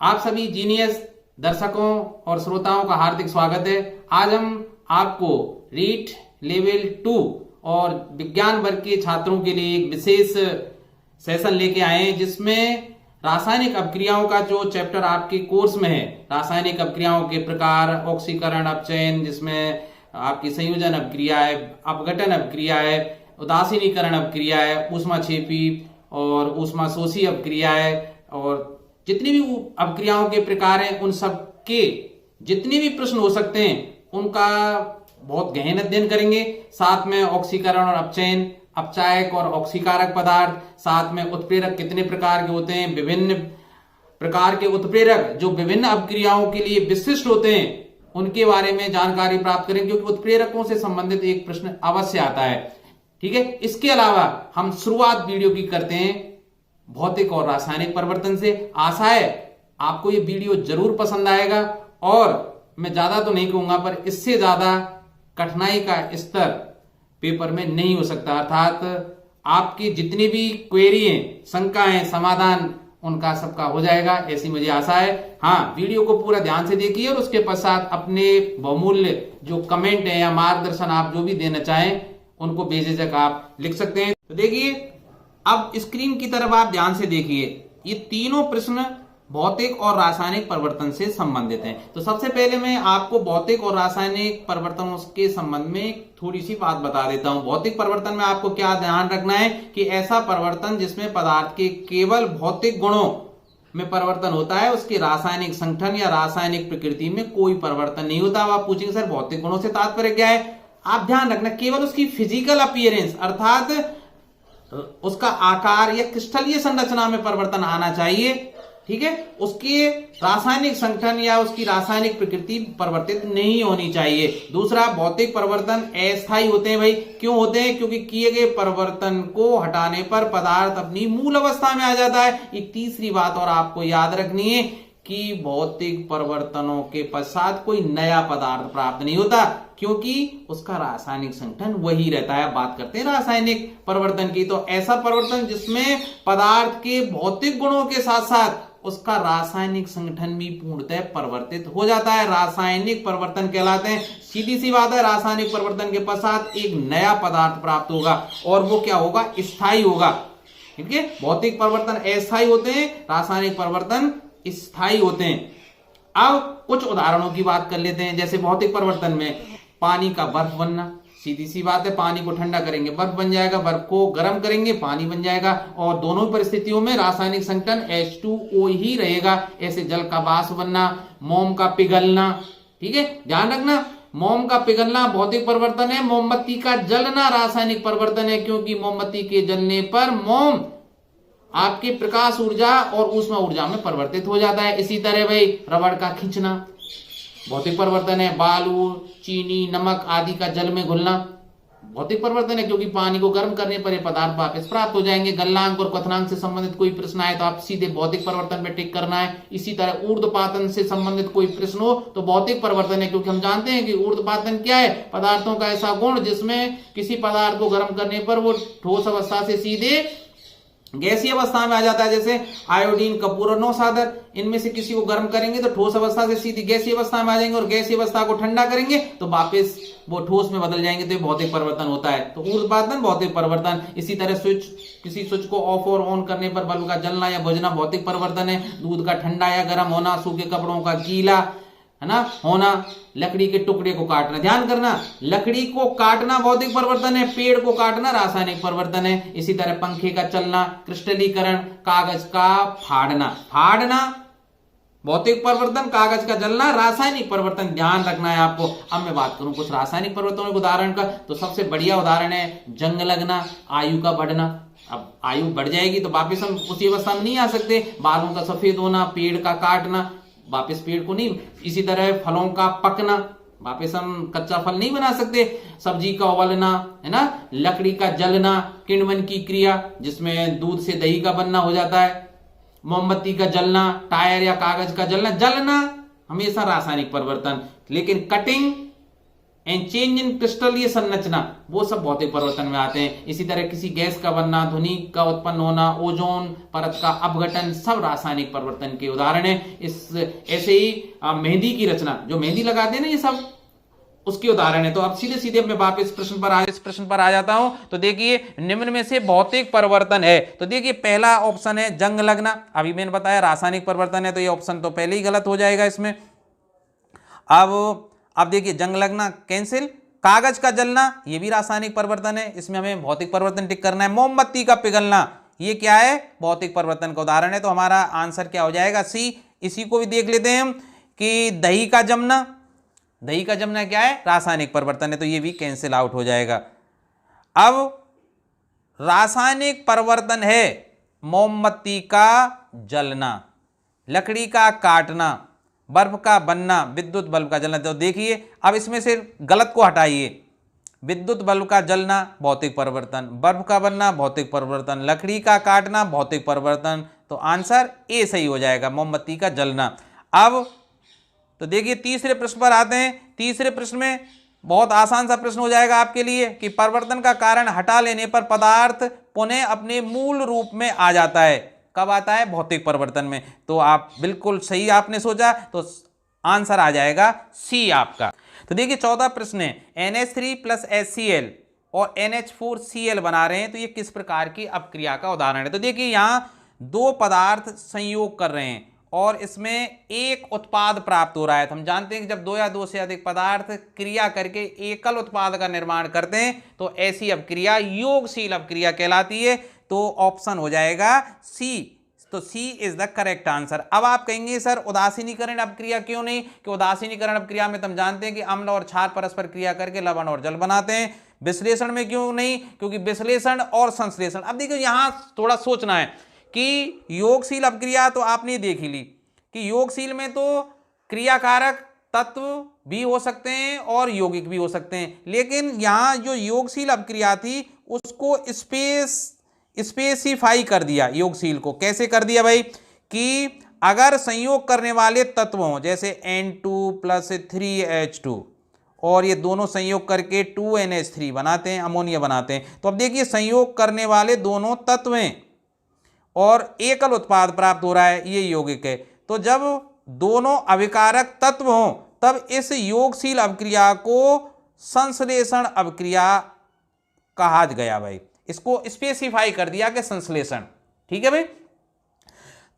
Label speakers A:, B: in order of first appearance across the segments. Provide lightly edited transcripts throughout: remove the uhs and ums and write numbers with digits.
A: आप सभी जीनियस दर्शकों और श्रोताओं का हार्दिक स्वागत है। आज हम आपको रीट लेवल 2 और विज्ञान वर्ग के छात्रों के लिए एक विशेष सेशन लेके आए हैं, जिसमें रासायनिक अपक्रियाओं का जो चैप्टर आपके कोर्स में है, रासायनिक अपक्रियाओं के प्रकार, ऑक्सीकरण, अपचयन, जिसमें आपकी संयोजन अपक्रिया है, अपघटन अपक्रिया है, उदासीनीकरण अपक्रिया है, ऊष्माक्षेपी और ऊष्माशोषी अपक्रिया है, और जितनी भी अपक्रियाओं के प्रकार हैं उन सब के जितने भी प्रश्न हो सकते हैं उनका बहुत गहन अध्ययन करेंगे। साथ में ऑक्सीकरण और अपचयन, अपचायक और ऑक्सीकारक पदार्थ, साथ में उत्प्रेरक कितने प्रकार के होते हैं, विभिन्न प्रकार के उत्प्रेरक जो विभिन्न अपक्रियाओं के लिए विशिष्ट होते हैं उनके बारे में जानकारी प्राप्त करेंगे, क्योंकि उत्प्रेरकों से संबंधित एक प्रश्न अवश्य आता है। ठीक है, इसके अलावा हम शुरुआत वीडियो की करते हैं भौतिक और रासायनिक परिवर्तन से। आशा है आपको ये वीडियो जरूर पसंद आएगा, और मैं ज्यादा तो नहीं कहूंगा पर इससे ज्यादा कठिनाई का स्तर पेपर में नहीं हो सकता। अर्थात आपकी जितनी भी क्वेरी हैं, शंकाएं, समाधान उनका सबका हो जाएगा, ऐसी मुझे आशा है। हाँ, वीडियो को पूरा ध्यान से देखिए और उसके पश्चात अपने बहुमूल्य जो कमेंट है या मार्गदर्शन आप जो भी देना चाहें उनको बेझिझक आप लिख सकते हैं। तो देखिए, अब स्क्रीन की तरफ आप ध्यान से देखिए, ये तीनों प्रश्न भौतिक और रासायनिक परिवर्तन से संबंधित हैं। तो सबसे पहले मैं आपको भौतिक और रासायनिक परिवर्तनों के संबंध में थोड़ी सी बात बता देता हूं। भौतिक परिवर्तन में आपको क्या ध्यान रखना है कि ऐसा परिवर्तन जिसमें पदार्थ के केवल भौतिक गुणों में परिवर्तन होता है, उसके रासायनिक संगठन या रासायनिक प्रकृति में कोई परिवर्तन नहीं होता। अब आप पूछेंगे सर भौतिक गुणों से तात्पर्य क्या है? आप ध्यान रखना, केवल उसकी फिजिकल अपीयरेंस अर्थात उसका आकार या क्रिस्टलीय संरचना में परिवर्तन आना चाहिए। ठीक है, उसके रासायनिक संगठन या उसकी रासायनिक प्रकृति परिवर्तित नहीं होनी चाहिए। दूसरा, भौतिक परिवर्तन अस्थायी होते हैं। भाई क्यों होते हैं? क्योंकि किए गए परिवर्तन को हटाने पर पदार्थ अपनी मूल अवस्था में आ जाता है। एक तीसरी बात और आपको याद रखनी है कि भौतिक परिवर्तनों के पश्चात कोई नया पदार्थ प्राप्त नहीं होता, क्योंकि उसका रासायनिक संगठन वही रहता है। बात करते हैं रासायनिक परिवर्तन की, तो ऐसा परिवर्तन जिसमें पदार्थ के भौतिक गुणों के साथ साथ उसका रासायनिक संगठन भी पूर्णतः परिवर्तित हो जाता है, रासायनिक परिवर्तन कहलाते हैं। सीधी सी बात है, रासायनिक परिवर्तन के पश्चात एक नया पदार्थ प्राप्त होगा और वो क्या होगा? स्थायी होगा। ठीक है, भौतिक परिवर्तन अस्थायी होते हैं, रासायनिक परिवर्तन स्थायी होते हैं। अब कुछ उदाहरणों की बात कर लेते हैं। जैसे भौतिक परिवर्तन में पानी का बर्फ बनना, सीधी सी बात है, पानी को ठंडा करेंगे बर्फ बन जाएगा, बर्फ को गर्म करेंगे पानी बन जाएगा, और दोनों परिस्थितियों में रासायनिक संगठन H2O ही रहेगा। ऐसे जल का वाष्प बनना, मोम का पिघलना। ठीक है, ध्यान रखना, मोम का पिघलना भौतिक परिवर्तन है, मोमबत्ती का जलना रासायनिक परिवर्तन है, क्योंकि मोमबत्ती के जलने पर मोम आपकी प्रकाश ऊर्जा और ऊष्मा ऊर्जा में परिवर्तित हो जाता है। इसी तरह भाई रबड़ का खींचना भौतिक परिवर्तन है, बालू, चीनी, नमक आदि का जल में घुलना भौतिक परिवर्तन है, क्योंकि पानी को गर्म करने पर ये पदार्थ वापस प्राप्त हो जाएंगे। गलनांक और क्वथनांक से संबंधित कोई प्रश्न आए तो आप सीधे भौतिक परिवर्तन में टिक करना है। इसी तरह ऊर्ध्वपातन से संबंधित कोई प्रश्न हो तो भौतिक परिवर्तन है, क्योंकि हम जानते हैं कि ऊर्ध्वपातन क्या है? पदार्थों का ऐसा गुण जिसमें किसी पदार्थ को गर्म करने पर वो ठोस अवस्था से सीधे गैसीय अवस्था में आ जाता है। जैसे आयोडीन, कपूर और नौसादर, इनमें से किसी को गर्म करेंगे तो ठोस अवस्था से सीधी गैसीय अवस्था में आ जाएंगे, और गैसीय अवस्था को ठंडा करेंगे तो वापस वो ठोस में बदल जाएंगे। तो भौतिक परिवर्तन होता है। तो ऊर्ध्वपातन भौतिक परिवर्तन। इसी तरह किसी स्विच को ऑफ और ऑन करने पर बल्ब का जलना या बुझना भौतिक परिवर्तन है। दूध का ठंडा या गर्म होना, सूखे कपड़ों का गीला है ना होना, लकड़ी के टुकड़े को काटना। ध्यान करना, लकड़ी को काटना भौतिक परिवर्तन है, पेड़ को काटना रासायनिक परिवर्तन है। इसी तरह पंखे का चलना, क्रिस्टलीकरण, कागज का फाड़ना भौतिक परिवर्तन, कागज का जलना रासायनिक परिवर्तन। ध्यान रखना है आपको। अब मैं बात करूं कुछ रासायनिक परिवर्तनों के उदाहरण का, तो सबसे बढ़िया उदाहरण है जंग लगना, आयु का बढ़ना। अब आयु बढ़ जाएगी तो वापिस हम उसी अवस्था में नहीं आ सकते। बालों का सफेद होना, पेड़ का काटना, वापस पेड़ को नहीं। इसी तरह फलों का पकना, वापस हम कच्चा फल नहीं बना सकते। सब्जी का उबलना, है ना, लकड़ी का जलना, किण्वन की क्रिया जिसमें दूध से दही का बनना हो जाता है, मोमबत्ती का जलना, टायर या कागज का जलना हमेशा रासायनिक परिवर्तन। लेकिन cutting and change in crystal, ये संरचना, वो सब भौतिक परिवर्तन में आते हैं। इसी तरह किसी गैस का बनना, ध्वनि का उत्पन्न होना, ओजोन परत का अपघटन, सब रासायनिक परिवर्तन के उदाहरण है। इस ऐसे ही मेहंदी की रचना, जो मेहंदी लगाते हैं ना, ये सब उसके उदाहरण है। तो अब सीधे सीधे मैं वापस इस प्रश्न पर आ जाता हूं। तो देखिए निम्न में से भौतिक परिवर्तन है, तो देखिए पहला ऑप्शन है जंग लगना। अभी मैंने बताया रासायनिक परिवर्तन है, तो ये ऑप्शन तो पहले ही गलत हो जाएगा इसमें। अब देखिए जंग लगना कैंसिल। कागज का जलना, ये भी रासायनिक परिवर्तन है, इसमें हमें भौतिक परिवर्तन टिक करना है। मोमबत्ती का पिघलना, ये क्या है, भौतिक परिवर्तन का उदाहरण है। तो हमारा आंसर क्या हो जाएगा, सी। इसी को भी देख लेते हैं हम कि दही का जमना, दही का जमना क्या है, रासायनिक परिवर्तन है, तो ये भी कैंसिल आउट हो जाएगा। अब रासायनिक परिवर्तन है मोमबत्ती का जलना, लकड़ी का काटना, बर्फ का बनना, विद्युत बल्ब का जलना। तो देखिए अब इसमें से गलत को हटाइए। विद्युत बल्ब का जलना भौतिक परिवर्तन, बर्फ का बनना भौतिक परिवर्तन, लकड़ी का काटना भौतिक परिवर्तन, तो आंसर ए सही हो जाएगा, मोमबत्ती का जलना। अब तो देखिए तीसरे प्रश्न पर आते हैं। तीसरे प्रश्न में बहुत आसान सा प्रश्न हो जाएगा आपके लिए कि परिवर्तन का कारण हटा लेने पर पदार्थ पुनः अपने मूल रूप में आ जाता है। कब आता है, भौतिक परिवर्तन में। तो आप बिल्कुल सही आपने सोचा, तो आंसर आ जाएगा सी आपका। तो देखिए 14 प्रश्न है, NH3 + HCl और NH4Cl बना रहे हैं, तो ये किस प्रकार की अपक्रिया का उदाहरण है। तो देखिए यहां दो पदार्थ संयोग कर रहे हैं और इसमें एक उत्पाद प्राप्त हो रहा है। तो हम जानते हैं कि जब दो या दो से अधिक पदार्थ क्रिया करके एकल उत्पाद का निर्माण करते हैं तो ऐसी अपक्रिया योगशील अपक्रिया कहलाती है। तो ऑप्शन हो जाएगा सी। तो सी इज द करेक्ट आंसर। अब आप कहेंगे सर उदासीनीकरण अपक्रिया क्यों नहीं, कि उदासीनीकरण अपक्रिया में तो हम जानते हैं कि अम्ल और क्षार परस्पर क्रिया करके लवण और जल बनाते हैं। विश्लेषण में क्यों नहीं, क्योंकि विश्लेषण और संश्लेषण, अब देखिए यहां थोड़ा सोचना है कि योगशील अपक्रिया तो आपने देख ही ली कि योगशील में तो क्रियाकारक तत्व भी हो सकते हैं और यौगिक भी हो सकते हैं, लेकिन यहां जो योगशील अपक्रिया थी उसको स्पेसिफाई कर दिया। योगशील को कैसे कर दिया भाई, कि अगर संयोग करने वाले तत्व हों जैसे N2 + 3H2 और ये दोनों संयोग करके 2NH3 बनाते हैं, अमोनिया बनाते हैं। तो अब देखिए संयोग करने वाले दोनों तत्व हैं और एकल उत्पाद प्राप्त हो रहा है, ये यौगिक है। तो जब दोनों अभिकारक तत्व हों तब इस योगशील अपक्रिया को संश्लेषण अपक्रिया कहा गया भाई, इसको स्पेसिफाई कर दिया कि संश्लेषण। ठीक है भाई।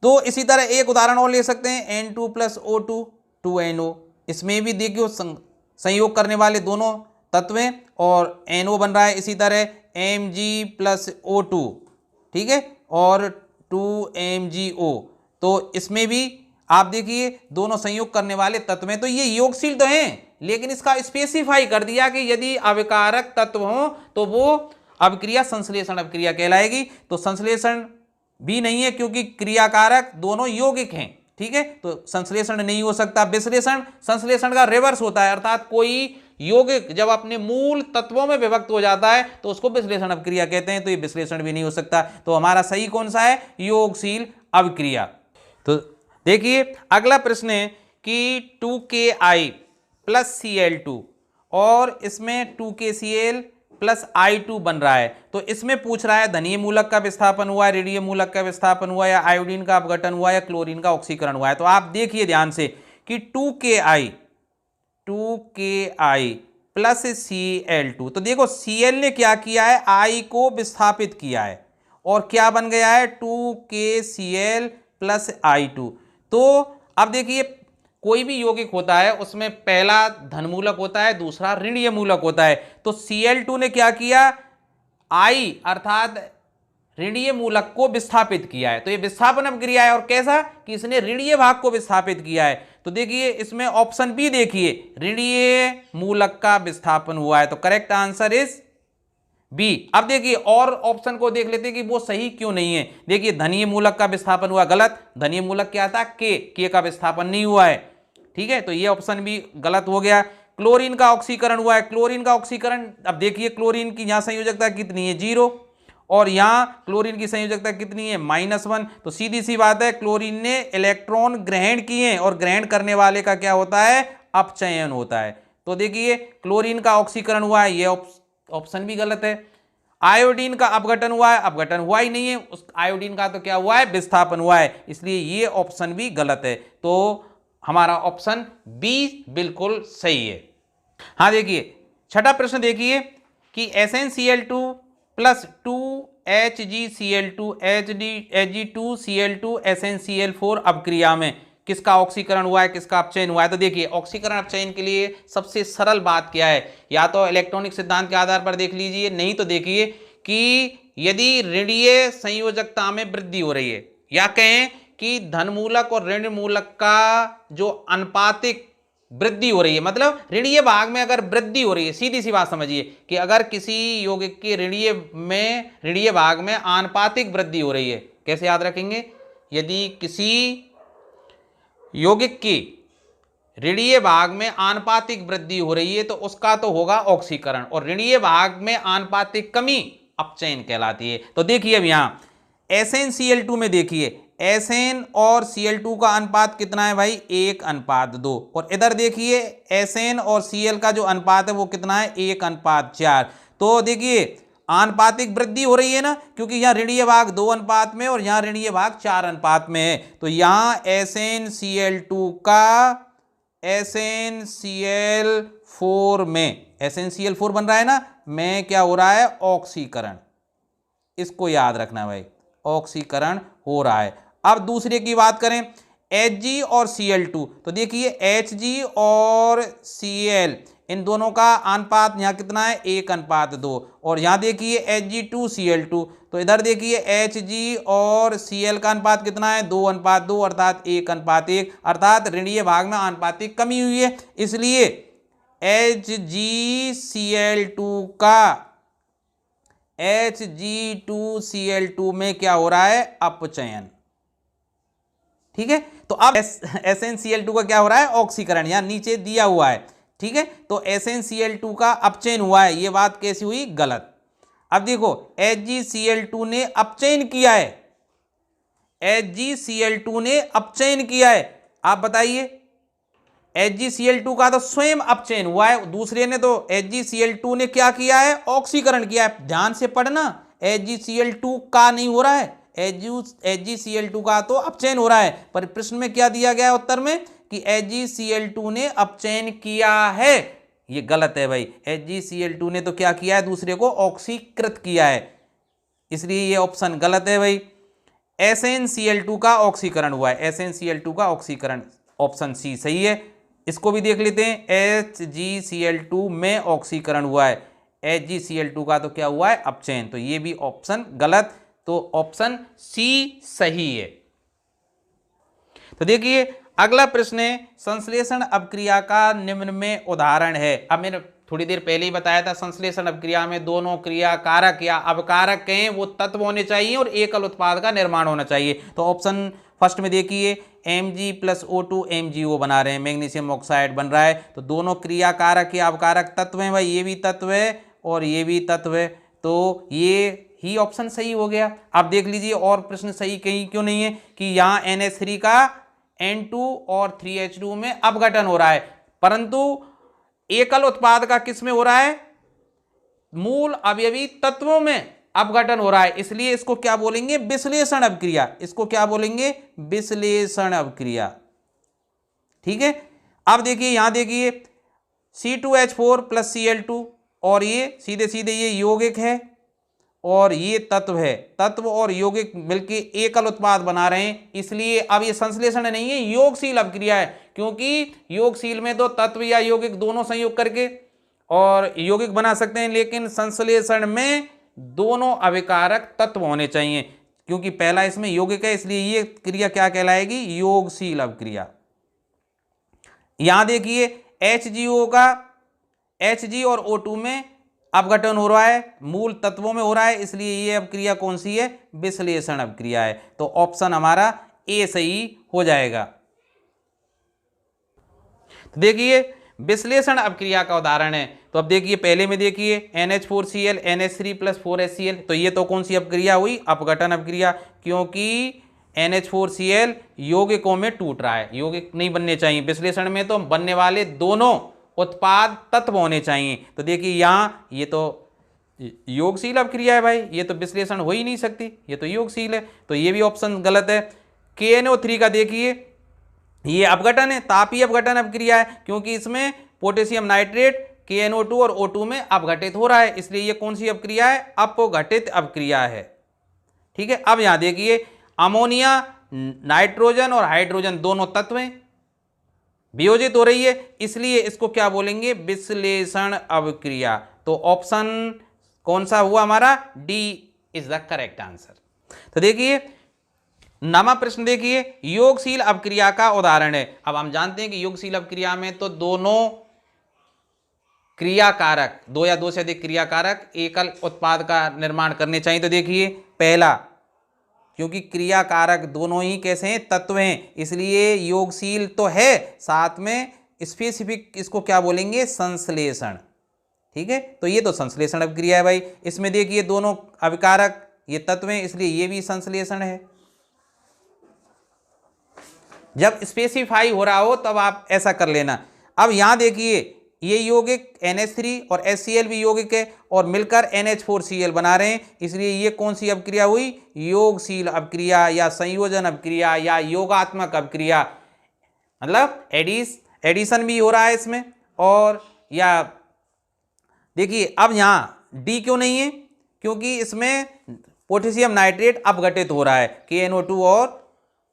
A: तो इसी तरह एक उदाहरण और ले सकते हैं, N2 + O2 2NO। इसमें भी देखिए संयोग करने वाले दोनों तत्व हैं और NO बन रहा है। इसी तरह Mg + O2, ठीक है, और 2MgO, तो इसमें भी आप देखिए दोनों संयोग करने वाले तत्व हैं, तो ये योगशील तो हैं, लेकिन इसका स्पेसिफाई कर दिया कि यदि अविकारक तत्व हों तो वो अपक्रिया संश्लेषण अपक्रिया कहलाएगी। तो संश्लेषण भी नहीं है क्योंकि क्रियाकारक दोनों यौगिक हैं। ठीक है, तो संश्लेषण नहीं हो सकता। विश्लेषण संश्लेषण का रिवर्स होता है, अर्थात कोई यौगिक जब अपने मूल तत्वों में विभक्त हो जाता है तो उसको विश्लेषण अपक्रिया कहते हैं, तो ये विश्लेषण भी नहीं हो सकता। तो हमारा सही कौन सा है, योगशील अपक्रिया। तो देखिए अगला प्रश्न है कि 2KI + Cl2 और इसमें 2KCl + I2 बन रहा है। तो इसमें पूछ रहा है धनीय मूलक का विस्थापन हुआ है, ऋणीय मूलक का विस्थापन हुआ, या आयोडीन का अपघटन हुआ, या क्लोरीन का ऑक्सीकरण हुआ है। तो आप देखिए ध्यान से कि 2KI + Cl2, तो देखो Cl ने क्या किया है, I को विस्थापित किया है और क्या बन गया है, 2KCl + I2। तो अब देखिए कोई भी यौगिक होता है उसमें पहला धनमूलक होता है, दूसरा ऋणीय मूलक होता है। तो Cl2 ने क्या किया, I अर्थात ऋणीय मूलक को विस्थापित किया है। तो ये विस्थापन अपक्रिया है, और कैसा कि इसने ऋणीय भाग को विस्थापित किया है। तो देखिए इसमें ऑप्शन बी देखिए, ऋणीय मूलक का विस्थापन हुआ है, तो करेक्ट आंसर इज बी। अब देखिए और ऑप्शन को देख लेते हैं कि वो सही क्यों नहीं है। देखिए धनीय मूलक का विस्थापन हुआ, गलत। धनीय मूलक क्या था, के का विस्थापन नहीं हुआ है। ठीक है, तो ये ऑप्शन भी गलत हो गया। क्लोरीन का ऑक्सीकरण हुआ है, क्लोरीन का ऑक्सीकरण, अब देखिए क्लोरीन की यहां संयोजकता कितनी है, 0, और यहां क्लोरीन की संयोजकता कितनी है, -1। तो सीधी सी बात है क्लोरीन ने इलेक्ट्रॉन ग्रहण किए और ग्रहण करने वाले का क्या होता है, अपचयन होता है। तो देखिए क्लोरीन का ऑक्सीकरण हुआ है, ये ऑप्शन भी गलत है। आयोडीन का अपघटन हुआ है, अपघटन हुआ ही नहीं है, उस आयोडीन का तो क्या हुआ है, विस्थापन हुआ है, इसलिए ये ऑप्शन भी गलत है। तो हमारा ऑप्शन बी बिल्कुल सही है। हाँ देखिए छठा प्रश्न देखिए कि SnCl2 plus 2HgCl2 Hg2Cl2 SnCl4 अपक्रिया में किसका ऑक्सीकरण हुआ है, किसका अपचयन हुआ है। तो देखिए ऑक्सीकरण अपचयन के लिए सबसे सरल बात क्या है, या तो इलेक्ट्रॉनिक सिद्धांत के आधार पर देख लीजिए, नहीं तो देखिए कि यदि ऋणीय संयोजकता में वृद्धि हो रही है, या कहें कि धनमूलक और ऋण मूलक का जो अनुपातिक वृद्धि हो रही है, मतलब ऋणीय भाग में अगर वृद्धि हो रही है, सीधी सी बात समझिए कि अगर किसी यौगिक के ऋणीय भाग में आनुपातिक वृद्धि हो रही है, कैसे याद रखेंगे, यदि किसी यौगिक की ऋणीय भाग में आनुपातिक वृद्धि हो रही है तो उसका तो होगा ऑक्सीकरण, और ऋणीय भाग में आनुपातिक कमी अपचयन कहलाती है। तो देखिए अब यहां SnCl2 में देखिए Sn और Cl2 का अनुपात कितना है भाई, 1:2, और इधर देखिए Sn और Cl का जो अनुपात है वो कितना है, 1:4। तो देखिए आनुपातिक वृद्धि हो रही है ना, क्योंकि यहाँ ऋणीय भाग 2 अनुपात में और यहाँ ऋणीय भाग 4 अनुपात में है। तो यहाँ SnCl2 का SnCl4 में SnCl4 बन रहा है ना, में क्या हो रहा है, ऑक्सीकरण, इसको याद रखना भाई, ऑक्सीकरण हो रहा है। अब दूसरे की बात करें Hg और Cl2, तो देखिए Hg और Cl इन दोनों का अनुपात यहाँ कितना है, 1:2, और यहाँ देखिए Hg2Cl2, तो इधर देखिए Hg और Cl का अनुपात कितना है, 2:2 अर्थात 1:1, अर्थात ऋणीय भाग में आनुपातिक कमी हुई है, इसलिए Hg2Cl2 में क्या हो रहा है, अपचयन। ठीक है, तो अब SnCl2 का क्या हो रहा है, ऑक्सीकरण, यहां नीचे दिया हुआ है। ठीक है, तो SnCl2 का अपचयन हुआ है, ये बात कैसी हुई, गलत। अब देखो HgCl2 ने अपचयन किया है, HgCl2 ने अपचयन किया है, आप बताइए HgCl2 का तो स्वयं अपचयन हुआ है, दूसरे ने तो HgCl2 ने क्या किया है, ऑक्सीकरण किया है। ध्यान से पढ़ना, HgCl2 का नहीं हो रहा है, HgCl2 का तो अपचयन हो रहा है, पर प्रश्न में क्या दिया गया है उत्तर में कि HgCl2 ने अपचयन किया है, ये गलत है भाई। HgCl2 ने तो क्या किया है, दूसरे को ऑक्सीकृत किया है, इसलिए ये ऑप्शन गलत है भाई। SnCl2 का ऑक्सीकरण हुआ है, SnCl2 का ऑक्सीकरण, ऑप्शन सी सही है। इसको भी देख लेते हैं, HgCl2 में ऑक्सीकरण हुआ है, HgCl2 का तो क्या हुआ है, अपचयन, तो ये भी ऑप्शन गलत, तो ऑप्शन सी सही है। तो देखिए अगला प्रश्न है, संश्लेषण अपक्रिया का निम्न में उदाहरण है। अब मैंने थोड़ी देर पहले ही बताया था, संश्लेषण अपक्रिया में दोनों क्रिया कारक या अवकारक कहें वो तत्व होने चाहिए और एकल उत्पाद का निर्माण होना चाहिए। तो ऑप्शन फर्स्ट में देखिए Mg+O2 MgO बना रहे हैं, मैग्नीशियम ऑक्साइड बन रहा है, तो दोनों क्रिया कारक या अवकारक तत्व हैं भाई, ये भी तत्व है और ये भी तत्व है, तो ये ही ऑप्शन सही हो गया। अब देख लीजिए और प्रश्न सही कहीं क्यों नहीं है कि यहाँ NH3 का N2 और 3H2 में अपघटन हो रहा है, परंतु एकल उत्पाद का किस में हो रहा है, मूल अवयवी तत्वों में अपघटन हो रहा है, इसलिए इसको क्या बोलेंगे, विश्लेषण अपक्रिया, इसको क्या बोलेंगे, विश्लेषण अपक्रिया। ठीक है, अब देखिए यहां देखिए C2H4 + Cl2, और ये सीधे सीधे ये यौगिक है और ये तत्व है, तत्व और यौगिक मिलके एकल उत्पाद बना रहे हैं, इसलिए अब ये संश्लेषण नहीं है, योगशील अपक्रिया है, क्योंकि योगशील में तो तत्व या यौगिक दोनों संयोग करके और यौगिक बना सकते हैं, लेकिन संश्लेषण में दोनों अविकारक तत्व होने चाहिए, क्योंकि पहला इसमें यौगिक है, इसलिए ये क्रिया क्या कहलाएगी, योगशील अपक्रिया। यहां देखिए HgO का Hg और O2 में अपघटन हो रहा है, मूल तत्वों में हो रहा है, इसलिए ये अपक्रिया कौन सी है, विश्लेषण अपक्रिया है, तो ऑप्शन हमारा ए सही हो जाएगा। तो देखिए विश्लेषण अपक्रिया का उदाहरण है, तो अब देखिए पहले में देखिए NH4Cl NH3 + 4HCl, तो ये तो कौन सी अपक्रिया हुई, अपघटन अपक्रिया, क्योंकि NH4Cl यौगिकों में टूट रहा है, यौगिक नहीं बनने चाहिए, विश्लेषण में तो बनने वाले दोनों उत्पाद तत्व होने चाहिए। तो देखिए यहाँ ये तो योगशील अपक्रिया है भाई, ये तो विश्लेषण हो ही नहीं सकती, ये तो योगशील है, तो ये भी ऑप्शन गलत है। KNO3 का देखिए ये अपघटन है, तापीय अपघटन अपक्रिया है, क्योंकि इसमें पोटेशियम नाइट्रेट KNO2 और O2 में अपघटित हो रहा है, इसलिए ये कौन सी अपक्रिया है? अपघटित अपक्रिया है। ठीक है, अब यहां देखिए अमोनिया नाइट्रोजन और हाइड्रोजन दोनों तत्व हैं, वियोजित हो रही है, इसलिए इसको क्या बोलेंगे? विश्लेषण अपक्रिया। तो ऑप्शन कौन सा हुआ हमारा? D is the correct answer. तो देखिए नवा प्रश्न देखिए, योगशील अपक्रिया का उदाहरण है। अब हम जानते हैं कि योगशील अपक्रिया में तो दोनों क्रियाकारक, दो या दो से अधिक क्रियाकारक एकल उत्पाद का निर्माण करने चाहिए। तो देखिए पहला, क्योंकि क्रियाकारक दोनों ही कैसे हैं? तत्व हैं, इसलिए योगशील तो है, साथ में स्पेसिफिक इसको क्या बोलेंगे? संश्लेषण। ठीक है, तो ये तो संश्लेषण अपक्रिया है भाई। इसमें देखिए दोनों अविकारक ये तत्व हैं, इसलिए ये भी संश्लेषण है। जब स्पेसिफाई हो रहा हो तब आप ऐसा कर लेना। अब यहां देखिए ये यौगिक NH3 और HCl भी यौगिक है और मिलकर NH4Cl बना रहे हैं, इसलिए ये कौन सी अपक्रिया हुई? योगशील अपक्रिया या संयोजन अपक्रिया या योगात्मक अपक्रिया, मतलब एडिशन भी हो रहा है इसमें। और या देखिए अब यहां डी क्यों नहीं है? क्योंकि इसमें पोटेशियम नाइट्रेट अपघटित हो रहा है KNO2 और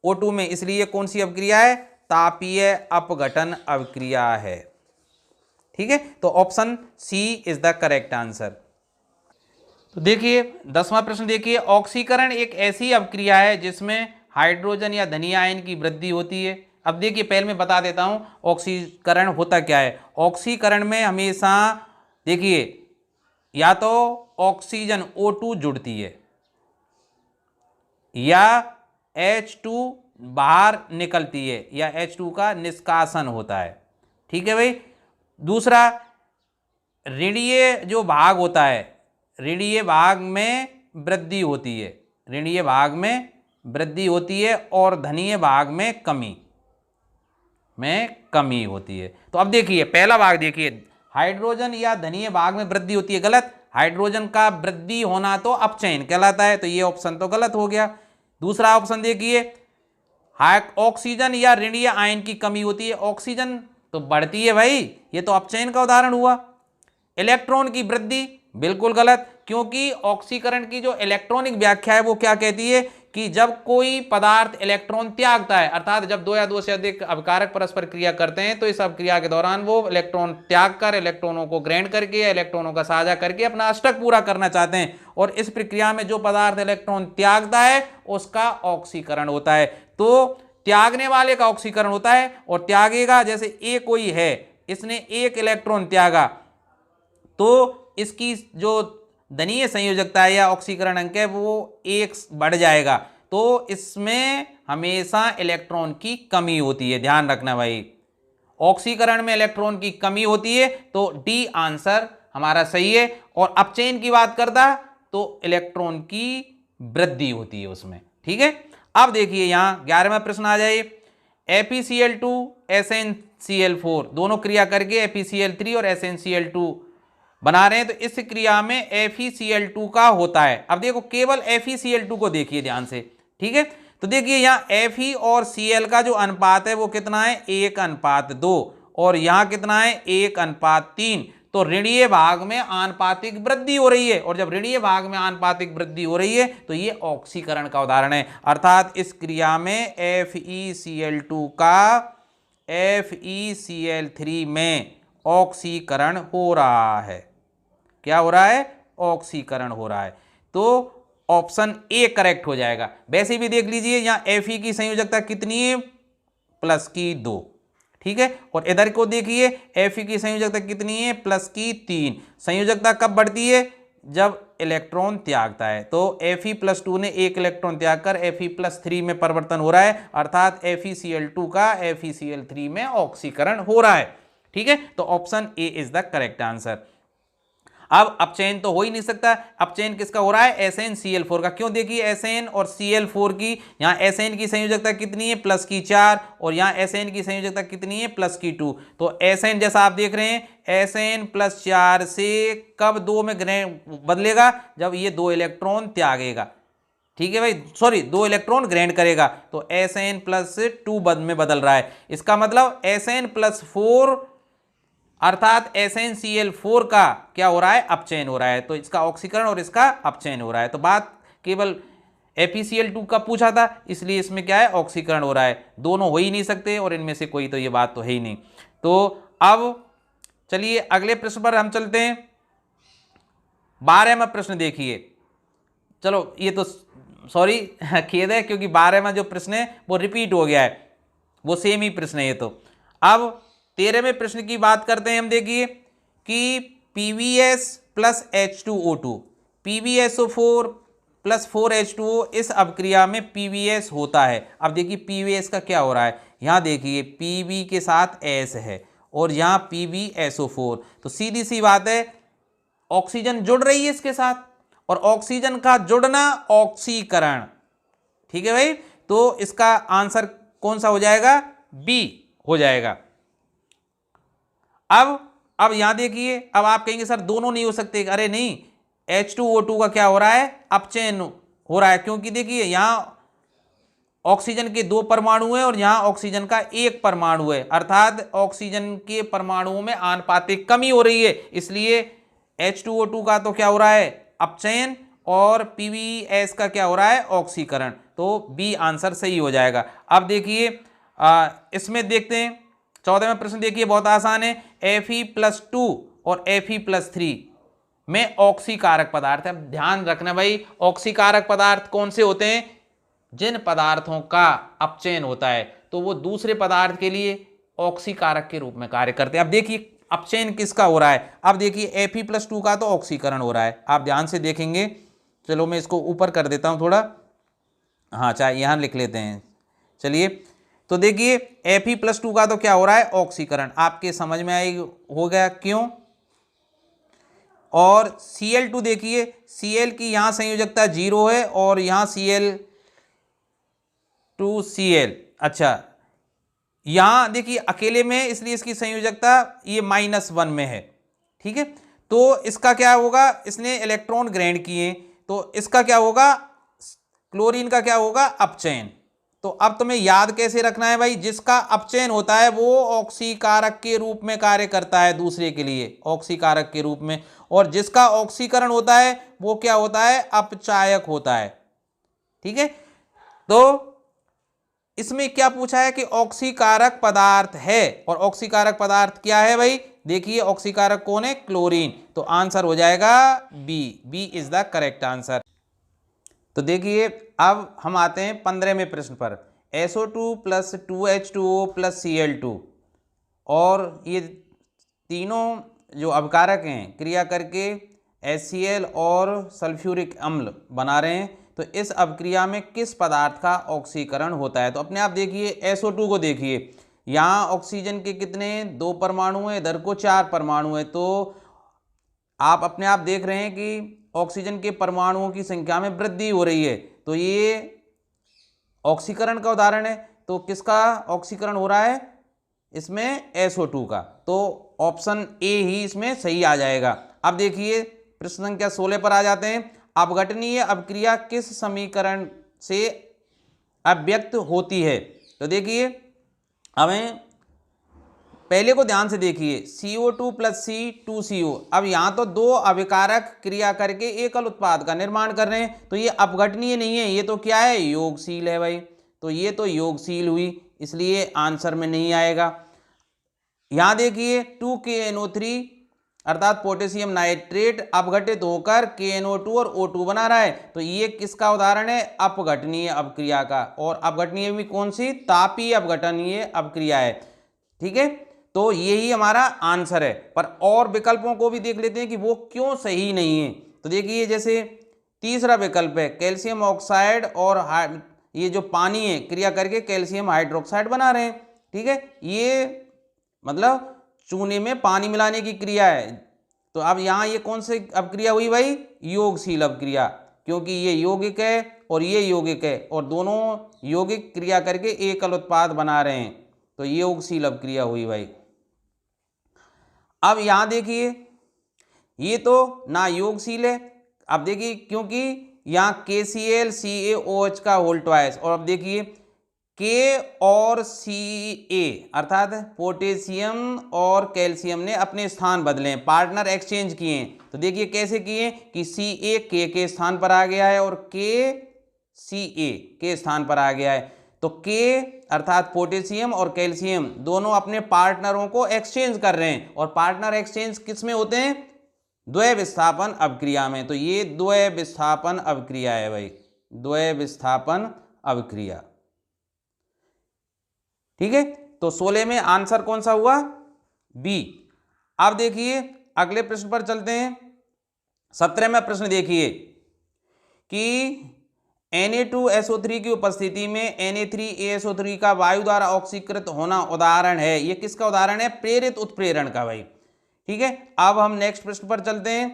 A: O2 में, इसलिए कौन सी अपक्रिया है? तापीय अपघटन अपक्रिया है। ठीक है, तो option C is the correct answer. तो देखिए 10वां प्रश्न देखिए, ऑक्सीकरण एक ऐसी अपक्रिया है जिसमें हाइड्रोजन या धनीय आयन की वृद्धि होती है। अब देखिए पहले मैं बता देता हूं ऑक्सीकरण होता क्या है। ऑक्सीकरण में हमेशा देखिए या तो ऑक्सीजन O2 जुड़ती है या H2 बाहर निकलती है या H2 का निष्कासन होता है। ठीक है भाई। दूसरा, ऋणीय जो भाग होता है, ऋणीय भाग में वृद्धि होती है, ऋणीय भाग में वृद्धि होती है और धनीय भाग में कमी होती है। तो अब देखिए पहला भाग देखिए, हाइड्रोजन या धनीय भाग में वृद्धि होती है, गलत। हाइड्रोजन का वृद्धि होना तो अपचयन कहलाता है, तो ये ऑप्शन तो गलत हो गया। दूसरा ऑप्शन देखिए, ऑक्सीजन या ऋणीय आयन की कमी होती है, ऑक्सीजन तो बढ़ती है भाई, ये तो अपचयन का उदाहरण हुआ। इलेक्ट्रॉन की वृद्धि, बिल्कुल गलत, क्योंकि ऑक्सीकरण की जो इलेक्ट्रॉनिक व्याख्या है वो क्या कहती है कि जब कोई पदार्थ इलेक्ट्रॉन त्यागता है, अर्थात जब दो या दो से अधिक अभिकारक परस्पर क्रिया करते हैं, तो इस अभिक्रिया के दौरान वो इलेक्ट्रॉन त्याग कर इलेक्ट्रॉनों को ग्रहण करके या इलेक्ट्रॉनों का साझा करके अपना अष्टक पूरा करना चाहते हैं, और इस प्रक्रिया में जो पदार्थ इलेक्ट्रॉन त्यागता है उसका ऑक्सीकरण होता है। तो त्यागने वाले का ऑक्सीकरण होता है, और त्यागेगा, जैसे ए कोई है, इसने एक इलेक्ट्रॉन त्यागा, तो इसकी जो धनीय संयोजकता है या ऑक्सीकरण अंक है वो 1 बढ़ जाएगा, तो इसमें हमेशा इलेक्ट्रॉन की कमी होती है, ध्यान रखना भाई। ऑक्सीकरण में इलेक्ट्रॉन की कमी होती है, तो डी आंसर हमारा सही है। और अपचयन की बात करता तो इलेक्ट्रॉन की वृद्धि होती है उसमें। ठीक है, अब देखिए यहां 11वां प्रश्न आ जाए, FeCl2 SnCl4 दोनों क्रिया करके FeCl3 और SnCl2 बना रहे हैं, तो इस क्रिया में FeCl2 का होता है। अब देखो केवल FeCl2 को देखिए ध्यान से। ठीक है, तो देखिए यहां Fe और Cl का जो अनुपात है वो कितना है? 1:2, और यहां कितना है? 1:3। तो ऋणीय भाग में आनुपातिक वृद्धि हो रही है, और जब ऋणीय भाग में आनुपातिक वृद्धि हो रही है तो ये ऑक्सीकरण का उदाहरण है। अर्थात इस क्रिया में FeCl2 का FeCl3 में ऑक्सीकरण हो रहा है। क्या हो रहा है? ऑक्सीकरण हो रहा है। तो ऑप्शन ए करेक्ट हो जाएगा। वैसे भी देख लीजिए यहां Fe की संयोजकता कितनी है? +2। ठीक है, और इधर को देखिए Fe की संयोजकता कितनी है? +3। संयोजकता कब बढ़ती है? जब इलेक्ट्रॉन त्यागता है। तो Fe+2 ने 1 इलेक्ट्रॉन त्याग कर Fe+3 में परिवर्तन हो रहा है, अर्थात FeCl2 का FeCl3 में ऑक्सीकरण हो रहा है। ठीक है, तो option A is the correct answer. अब अपचयन तो हो ही नहीं सकता। अपचयन किसका हो रहा है? SnCl4 का। क्यों? देखिए Sn और Cl4 की, यहाँ Sn की संयोजकता कितनी है? प्लस की 4, और यहाँ Sn की संयोजकता कितनी है? प्लस की 2। तो Sn जैसा आप देख रहे हैं Sn प्लस 4 से कब 2 में बदलेगा? जब ये 2 इलेक्ट्रॉन त्यागेगा। ठीक है भाई, सॉरी 2 इलेक्ट्रॉन ग्रहण करेगा, तो Sn प्लस 2 में बदल रहा है। इसका मतलब Sn प्लस 4 अर्थात SnCl4 का क्या हो रहा है? अपचयन हो रहा है। तो इसका ऑक्सीकरण और इसका अपचयन हो रहा है। तो बात केवल FeCl2 का पूछा था, इसलिए इसमें क्या है? ऑक्सीकरण हो रहा है। दोनों हो ही नहीं सकते और इनमें से कोई, तो ये बात तो है ही नहीं। तो अब चलिए अगले प्रश्न पर हम चलते हैं। 12वां प्रश्न देखिए। चलो ये तो सॉरी खेद है, क्योंकि 12वां जो प्रश्न है वो रिपीट हो गया है, वो सेम ही प्रश्न है ये तो। अब 13वें प्रश्न की बात करते हैं हम। देखिए कि PbS plus H2O2, PbSO4 plus 4H2O, इस अभिक्रिया में PbS होता है। अब देखिए PbS का क्या हो रहा है? यहाँ देखिए Pb के साथ S है और यहाँ PbSO4, तो सीधी सी बात है ऑक्सीजन जुड़ रही है इसके साथ, और ऑक्सीजन का जुड़ना ऑक्सीकरण। ठीक है भाई, तो इसका आंसर कौन सा हो जाएगा? बी हो जाएगा। अब यहां देखिए, अब आप कहेंगे सर दोनों नहीं हो सकते। अरे नहीं, H2O2 का क्या हो रहा है? अपचयन हो रहा है, क्योंकि देखिए यहां ऑक्सीजन के 2 परमाणु है और यहां ऑक्सीजन का 1 परमाणु है, अर्थात ऑक्सीजन के परमाणुओं में आनुपातिक कमी हो रही है। इसलिए H2O2 का तो क्या हो रहा है? अपचयन, और PbS का क्या हो रहा है? ऑक्सीकरण। तो बी आंसर सही हो जाएगा। अब देखिए इसमें देखते हैं 14वां प्रश्न। देखिए बहुत आसान है। Fe+2 और Fe+3 में ऑक्सीकारक पदार्थ है। ध्यान रखना भाई, ऑक्सीकारक पदार्थ कौन से होते हैं? जिन पदार्थों का अपचयन होता है तो वो दूसरे पदार्थ के लिए ऑक्सीकारक के रूप में कार्य करते हैं। अब देखिए अपचयन किसका हो रहा है? अब देखिए Fe+2 का तो ऑक्सीकरण हो रहा है, आप ध्यान से देखेंगे। चलो मैं इसको ऊपर कर देता हूं थोड़ा, हाँ चाहे यहां लिख लेते हैं। चलिए तो देखिए Fe+2 का तो क्या हो रहा है? ऑक्सीकरण। आपके समझ में आई हो गया क्यों? और Cl2 देखिए, Cl की यहां संयोजकता 0 है और यहां Cl2Cl, अच्छा यहां देखिए अकेले में है, इसलिए इसकी संयोजकता ये -1 में है। ठीक है, तो इसका क्या होगा? इसने इलेक्ट्रॉन ग्रहण किए, तो इसका क्या होगा? क्लोरीन का क्या होगा? अपचयन। तो अब तुम्हें याद कैसे रखना है भाई? जिसका अपचयन होता है वो ऑक्सीकारक के रूप में कार्य करता है दूसरे के लिए, ऑक्सीकारक के रूप में, और जिसका ऑक्सीकरण होता है वो क्या होता है? अपचायक होता है। ठीक है, तो इसमें क्या पूछा है कि ऑक्सीकारक पदार्थ है, और ऑक्सीकारक पदार्थ क्या है भाई? देखिए ऑक्सीकारक कौन है? क्लोरीन। तो आंसर हो जाएगा B. B is the correct answer. तो देखिए अब हम आते हैं 15वें प्रश्न पर। SO2 plus 2H2O plus Cl2, और ये तीनों जो अभिकारक हैं क्रिया करके HCl और सल्फ्यूरिक अम्ल बना रहे हैं। तो इस अभिक्रिया में किस पदार्थ का ऑक्सीकरण होता है? तो अपने आप देखिए SO2 को देखिए, यहाँ ऑक्सीजन के कितने? 2 परमाणु हैं, इधर को 4 परमाणु हैं। तो आप अपने आप देख रहे हैं कि ऑक्सीजन के परमाणुओं की संख्या में वृद्धि हो रही है, तो ये ऑक्सीकरण का उदाहरण है। तो किसका ऑक्सीकरण हो रहा है? इसमें SO2 का। तो ऑप्शन ए ही इसमें सही आ जाएगा। अब देखिए प्रश्न संख्या 16 पर आ जाते हैं। अपघटनीय अभिक्रिया किस समीकरण से अभिव्यक्त होती है? तो देखिए हमें पहले को ध्यान से देखिए, CO2 प्लस C2CO। अब यहां तो 2 अभिकारक क्रिया करके एकल उत्पाद का निर्माण कर रहे हैं, तो ये अपघटनीय नहीं है, ये तो क्या है? योगशील है भाई। तो ये तो योगशील हुई, इसलिए आंसर में नहीं आएगा। यहां देखिए 2KNO3 अर्थात पोटेशियम नाइट्रेट अपघटित होकर KNO2 और O2 बना रहा है, तो ये किसका उदाहरण है? अपघटनीय अभिक्रिया का। और अपघटनीय भी कौन सी? तापीय अपघटनीय अभिक्रिया है। ठीक है, तो यही हमारा आंसर है। पर और विकल्पों को भी देख लेते हैं कि वो क्यों सही नहीं है। तो देखिए जैसे तीसरा विकल्प है कैल्शियम ऑक्साइड और ये जो पानी है क्रिया करके कैल्शियम हाइड्रोक्साइड बना रहे हैं। ठीक है, ये मतलब चूने में पानी मिलाने की क्रिया है।
B: तो अब यहाँ ये कौन सी अपक्रिया हुई भाई? योगशील अपक्रिया, क्योंकि ये यौगिक है और ये यौगिक है और दोनों यौगिक क्रिया करके एकल उत्पाद बना रहे हैं, तो ये योगशील अपक्रिया हुई भाई। अब यहां देखिए ये तो ना योगशील है। अब देखिए क्योंकि यहां KCl CaOH का होल ट्वाइस, और अब देखिए K और Ca अर्थात पोटेशियम और कैल्शियम ने अपने स्थान बदले हैं, पार्टनर एक्सचेंज किए हैं। तो देखिए कैसे किए कि Ca K के स्थान पर आ गया है और K Ca के स्थान पर आ गया है। तो K अर्थात पोटेशियम और कैल्शियम दोनों अपने पार्टनरों को एक्सचेंज कर रहे हैं, और पार्टनर एक्सचेंज किस में होते हैं? द्वय विस्थापन अभिक्रिया में। तो ये द्वय विस्थापन अभिक्रिया है भाई, द्वय विस्थापन अभिक्रिया। ठीक है, तो 16 में आंसर कौन सा हुआ? बी। अब देखिए अगले प्रश्न पर चलते हैं। 17वां प्रश्न देखिए कि Na2SO3 की उपस्थिति में Na3ASO3 का वायु द्वारा ऑक्सीकृत होना उदाहरण है। ये किसका उदाहरण है? प्रेरित उत्प्रेरण का भाई। ठीक है, अब हम नेक्स्ट प्रश्न पर चलते हैं।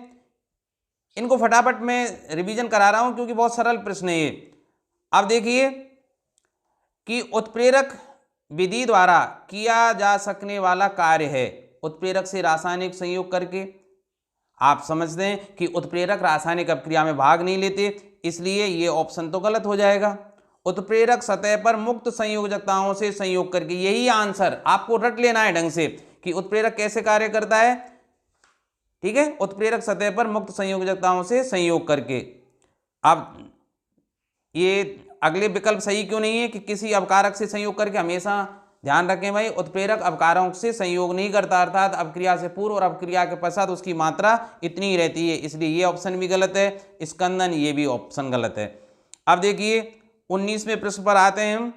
B: इनको फटाफट मैं रिवीजन करा रहा हूं क्योंकि बहुत सरल प्रश्न है ये। अब देखिए कि उत्प्रेरक विधि द्वारा किया जा सकने वाला कार्य है उत्प्रेरक से रासायनिक संयोग करके। आप समझते हैं कि उत्प्रेरक रासायनिक अपक्रिया में भाग नहीं लेते, इसलिए ये ऑप्शन तो गलत हो जाएगा। उत्प्रेरक सतह पर मुक्त संयोजकताओं से संयोग करके, यही आंसर आपको रट लेना है ढंग से कि उत्प्रेरक कैसे कार्य करता है। ठीक है, उत्प्रेरक सतह पर मुक्त संयोजकताओं से संयोग करके। अब ये अगले विकल्प सही क्यों नहीं है कि किसी अपकारक से संयोग करके? हमेशा ध्यान रखें भाई, उत्प्रेरक अपकारकों से संयोग नहीं करता, अर्थात अपक्रिया से पूर्व और अपक्रिया के पश्चात उसकी मात्रा इतनी ही रहती है, इसलिए ये ऑप्शन भी गलत है। स्कंदन, ये भी ऑप्शन गलत है। अब देखिए 19वें प्रश्न पर आते हैं हम।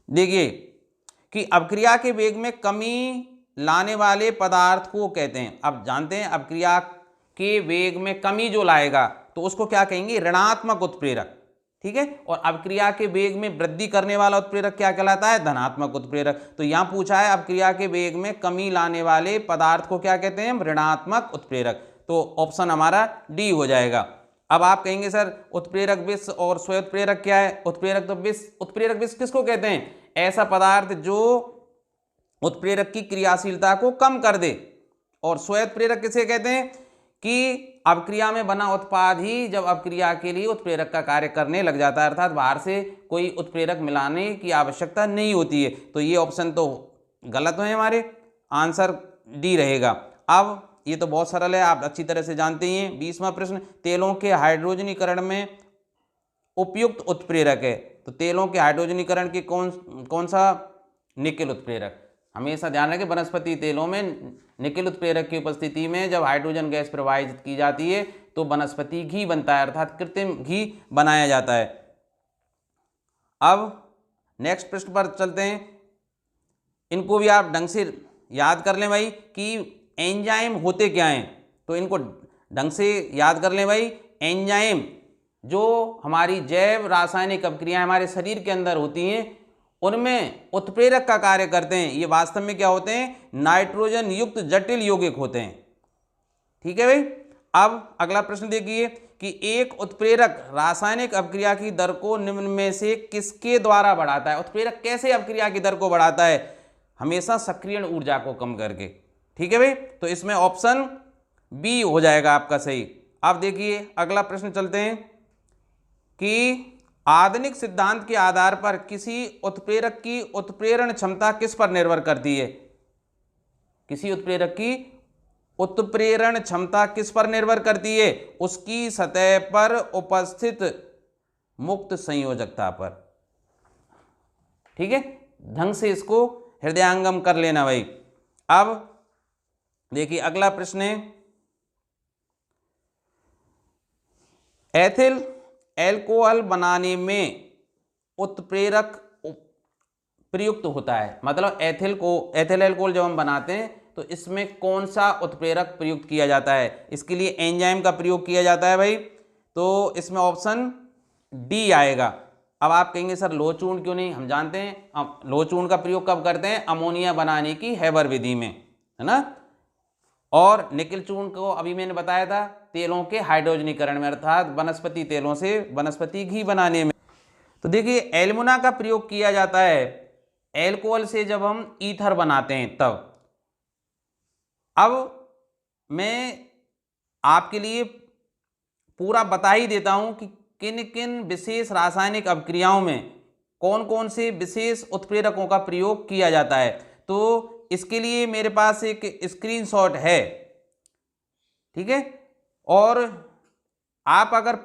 B: देखिए कि अपक्रिया के वेग में कमी लाने वाले पदार्थ को कहते हैं। अब जानते हैं अपक्रिया के वेग में कमी जो लाएगा तो उसको क्या कहेंगे? ऋणात्मक उत्प्रेरक। ठीक है, और अपक्रिया के वेग में वृद्धि करने वाला उत्प्रेरक क्या कहलाता है? धनात्मक उत्प्रेरक। तो यहां पूछा है अपक्रिया के वेग में कमी लाने वाले पदार्थ को क्या कहते हैं? ऋणात्मक उत्प्रेरक। तो ऑप्शन हमारा डी हो जाएगा। अब आप कहेंगे सर उत्प्रेरक विष और स्वयंत्प्रेरक क्या है? उत्प्रेरक तो विष, उत्प्रेरक विष किसको कहते हैं? ऐसा पदार्थ जो उत्प्रेरक की क्रियाशीलता को कम कर दे। और स्वयंत्प्रेरक किसे कहते हैं? कि अपक्रिया में बना उत्पाद ही जब अपक्रिया के लिए उत्प्रेरक का कार्य करने लग जाता है, अर्थात बाहर से कोई उत्प्रेरक मिलाने की आवश्यकता नहीं होती है। तो ये ऑप्शन तो गलत है, हमारे आंसर डी रहेगा। अब ये तो बहुत सरल है, आप अच्छी तरह से जानते ही हैं। 20वां प्रश्न, तेलों के हाइड्रोजनीकरण में उपयुक्त उत्प्रेरक है। तो तेलों के हाइड्रोजनीकरण की कौन सा? निकेल उत्प्रेरक। हमेशा ध्यान रखें, वनस्पति तेलों में निकेल उत्प्रेरक की उपस्थिति में जब हाइड्रोजन गैस प्रवाहित की जाती है तो वनस्पति घी बनता है, अर्थात कृत्रिम घी बनाया जाता है। अब नेक्स्ट प्रश्न पर चलते हैं। इनको भी आप ढंग से याद कर लें भाई कि एंजाइम होते क्या हैं। तो इनको ढंग से याद कर लें भाई। एंजाइम जो हमारी जैव रासायनिक अपक्रियाएं हमारे शरीर के अंदर होती हैं उनमें उत्प्रेरक का कार्य करते हैं। ये वास्तव में क्या होते हैं? नाइट्रोजन युक्त जटिल यौगिक होते हैं। ठीक है भाई। अब अगला प्रश्न देखिए कि एक उत्प्रेरक रासायनिक अपक्रिया की दर को निम्न में से किसके द्वारा बढ़ाता है? उत्प्रेरक कैसे अपक्रिया की दर को बढ़ाता है? हमेशा सक्रियण ऊर्जा को कम करके। ठीक है भाई, तो इसमें ऑप्शन बी हो जाएगा आपका सही। अब देखिए अगला प्रश्न चलते हैं कि आधुनिक सिद्धांत के आधार पर किसी उत्प्रेरक की उत्प्रेरण क्षमता किस पर निर्भर करती है? किसी उत्प्रेरक की उत्प्रेरण क्षमता किस पर निर्भर करती है? उसकी सतह पर उपस्थित मुक्त संयोजकता पर। ठीक है, ढंग से इसको हृदयांगम कर लेना भाई। अब देखिए अगला प्रश्न है, एथिल एल्कोहल बनाने में उत्प्रेरक प्रयुक्त होता है। मतलब एथिल एल्कोहल जब हम बनाते हैं तो इसमें कौन सा उत्प्रेरक प्रयुक्त किया जाता है? इसके लिए एंजाइम का प्रयोग किया जाता है भाई। तो इसमें ऑप्शन डी आएगा। अब आप कहेंगे सर लोह चूर्ण क्यों नहीं? हम जानते हैं लोह चूर्ण का प्रयोग कब करते हैं? अमोनिया बनाने की हैबर विधि में, है ना। और निकिल चूर्ण को अभी मैंने बताया था तेलों के हाइड्रोजनीकरण में, अर्थात वनस्पति तेलों से वनस्पति घी बनाने में। तो देखिए एल्युमिना का प्रयोग किया जाता है एल्कोहल से जब हम ईथर बनाते हैं तब। अब मैं आपके लिए पूरा बता ही देता हूं कि किन किन विशेष रासायनिक अभिक्रियाओं में कौन कौन से विशेष उत्प्रेरकों का प्रयोग किया जाता है। तो इसके लिए मेरे पास एक स्क्रीनशॉट है, ठीक है। और आप अगर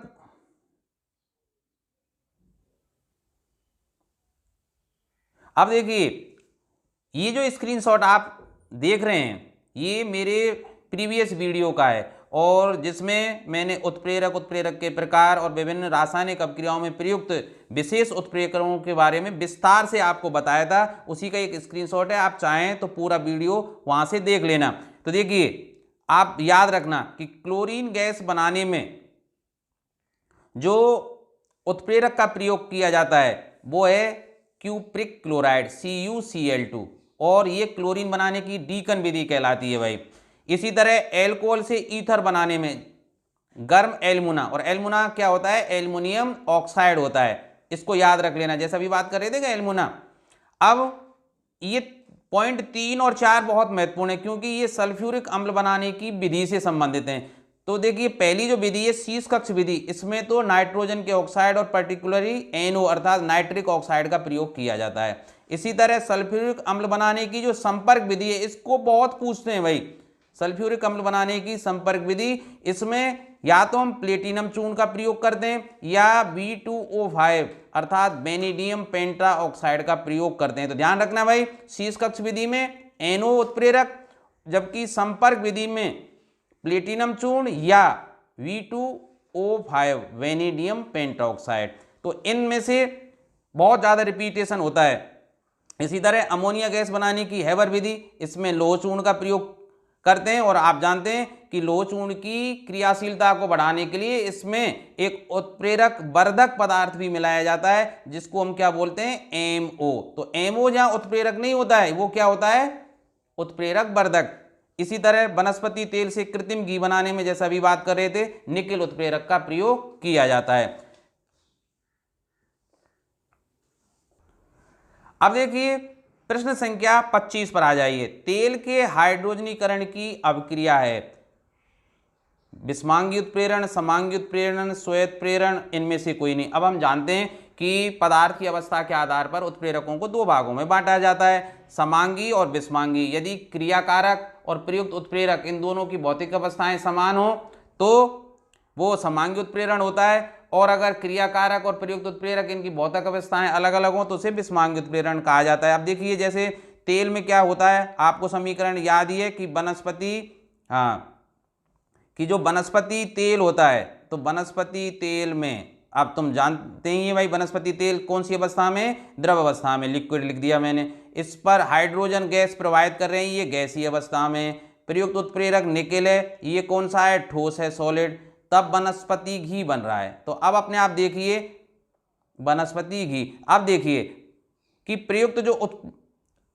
B: अब देखिए ये जो स्क्रीनशॉट आप देख रहे हैं ये मेरे प्रीवियस वीडियो का है, और जिसमें मैंने उत्प्रेरक के प्रकार और विभिन्न रासायनिक अभिक्रियाओं में प्रयुक्त विशेष उत्प्रेरकों के बारे में विस्तार से आपको बताया था। उसी का एक स्क्रीनशॉट है, आप चाहें तो पूरा वीडियो वहां से देख लेना। तो देखिए आप याद रखना कि क्लोरीन गैस बनाने में जो उत्प्रेरक का प्रयोग किया जाता है वो है क्यूप्रिक क्लोराइड CuCl2, और ये क्लोरीन बनाने की डीकन विधि कहलाती है भाई। इसी तरह एल्कोहल से ईथर बनाने में गर्म एल्युमिना, और एल्युमिना क्या होता है, एल्युमिनियम ऑक्साइड होता है, इसको याद रख लेना जैसा अभी बात कर रहे थे एल्युमिना। अब ये पॉइंट 3 और 4 बहुत महत्वपूर्ण है क्योंकि ये सल्फ्यूरिक अम्ल बनाने की विधि से संबंधित हैं। तो देखिए पहली जो विधि है शीर्ष कक्ष विधि, इसमें तो नाइट्रोजन के ऑक्साइड और पर्टिकुलरली NO अर्थात नाइट्रिक ऑक्साइड का प्रयोग किया जाता है। इसी तरह सल्फ्यूरिक अम्ल बनाने की जो संपर्क विधि है, इसको बहुत पूछते हैं भाई, सल्फ्यूरिक अम्ल बनाने की संपर्क विधि, इसमें या तो हम प्लेटिनम चूर्ण का प्रयोग करते हैं या B2O5 अर्थात वेनेडियम पेंटा ऑक्साइड का प्रयोग करते हैं। तो ध्यान रखना भाई, शीर्ष कक्ष विधि में NO उत्प्रेरक, जबकि संपर्क विधि में प्लेटिनम चूर्ण या V2O5 वेनेडियम पेंटाऑक्साइड। तो इनमें से बहुत ज़्यादा रिपीटेशन होता है। इसी तरह अमोनिया गैस बनाने की हैबर विधि, इसमें लोह चूर्ण का प्रयोग करते हैं, और आप जानते हैं कि लोह चूर्ण की क्रियाशीलता को बढ़ाने के लिए इसमें एक उत्प्रेरक वर्धक पदार्थ भी मिलाया जाता है जिसको हम क्या बोलते हैं, MO। तो MO जहां उत्प्रेरक नहीं होता है वो क्या होता है, उत्प्रेरक वर्धक। इसी तरह वनस्पति तेल से कृत्रिम घी बनाने में जैसा अभी बात कर रहे थे निकिल उत्प्रेरक का प्रयोग किया जाता है। अब देखिए प्रश्न संख्या 25 पर आ जाइए। तेल के हाइड्रोजनीकरण की अभिक्रिया है विषमांगी उत्प्रेरण, समांगी उत्प्रेरण, स्वयंत्प्रेरण, इनमें से कोई नहीं। अब हम जानते हैं कि पदार्थ की अवस्था के आधार पर उत्प्रेरकों को दो भागों में बांटा जाता है, समांगी और विषमांगी। यदि क्रियाकारक और प्रयुक्त उत्प्रेरक इन दोनों की भौतिक अवस्थाएं समान हो तो वो समांगी उत्प्रेरण होता है, और अगर क्रियाकारक और प्रयुक्त उत्प्रेरक इनकी भौतिक अवस्थाएं अलग अलग हो तो उसे विषमांगी उत्प्रेरण कहा जाता है। अब देखिए जैसे तेल में क्या होता है, आपको समीकरण याद ही है कि कि जो वनस्पति तेल होता है, तो वनस्पति तेल में अब तुम जानते ही हैं भाई वनस्पति तेल कौन सी अवस्था में, द्रव अवस्था में, लिक्विड लिख दिया मैंने। इस पर हाइड्रोजन गैस प्रवाहित कर रहे हैं, ये गैसीय अवस्था में। प्रयुक्त उत्प्रेरक निकेल है, ये कौन सा है, ठोस है, सॉलिड। तब वनस्पति घी बन रहा है। तो अब अपने आप देखिए वनस्पति घी। अब देखिए कि प्रयुक्त जो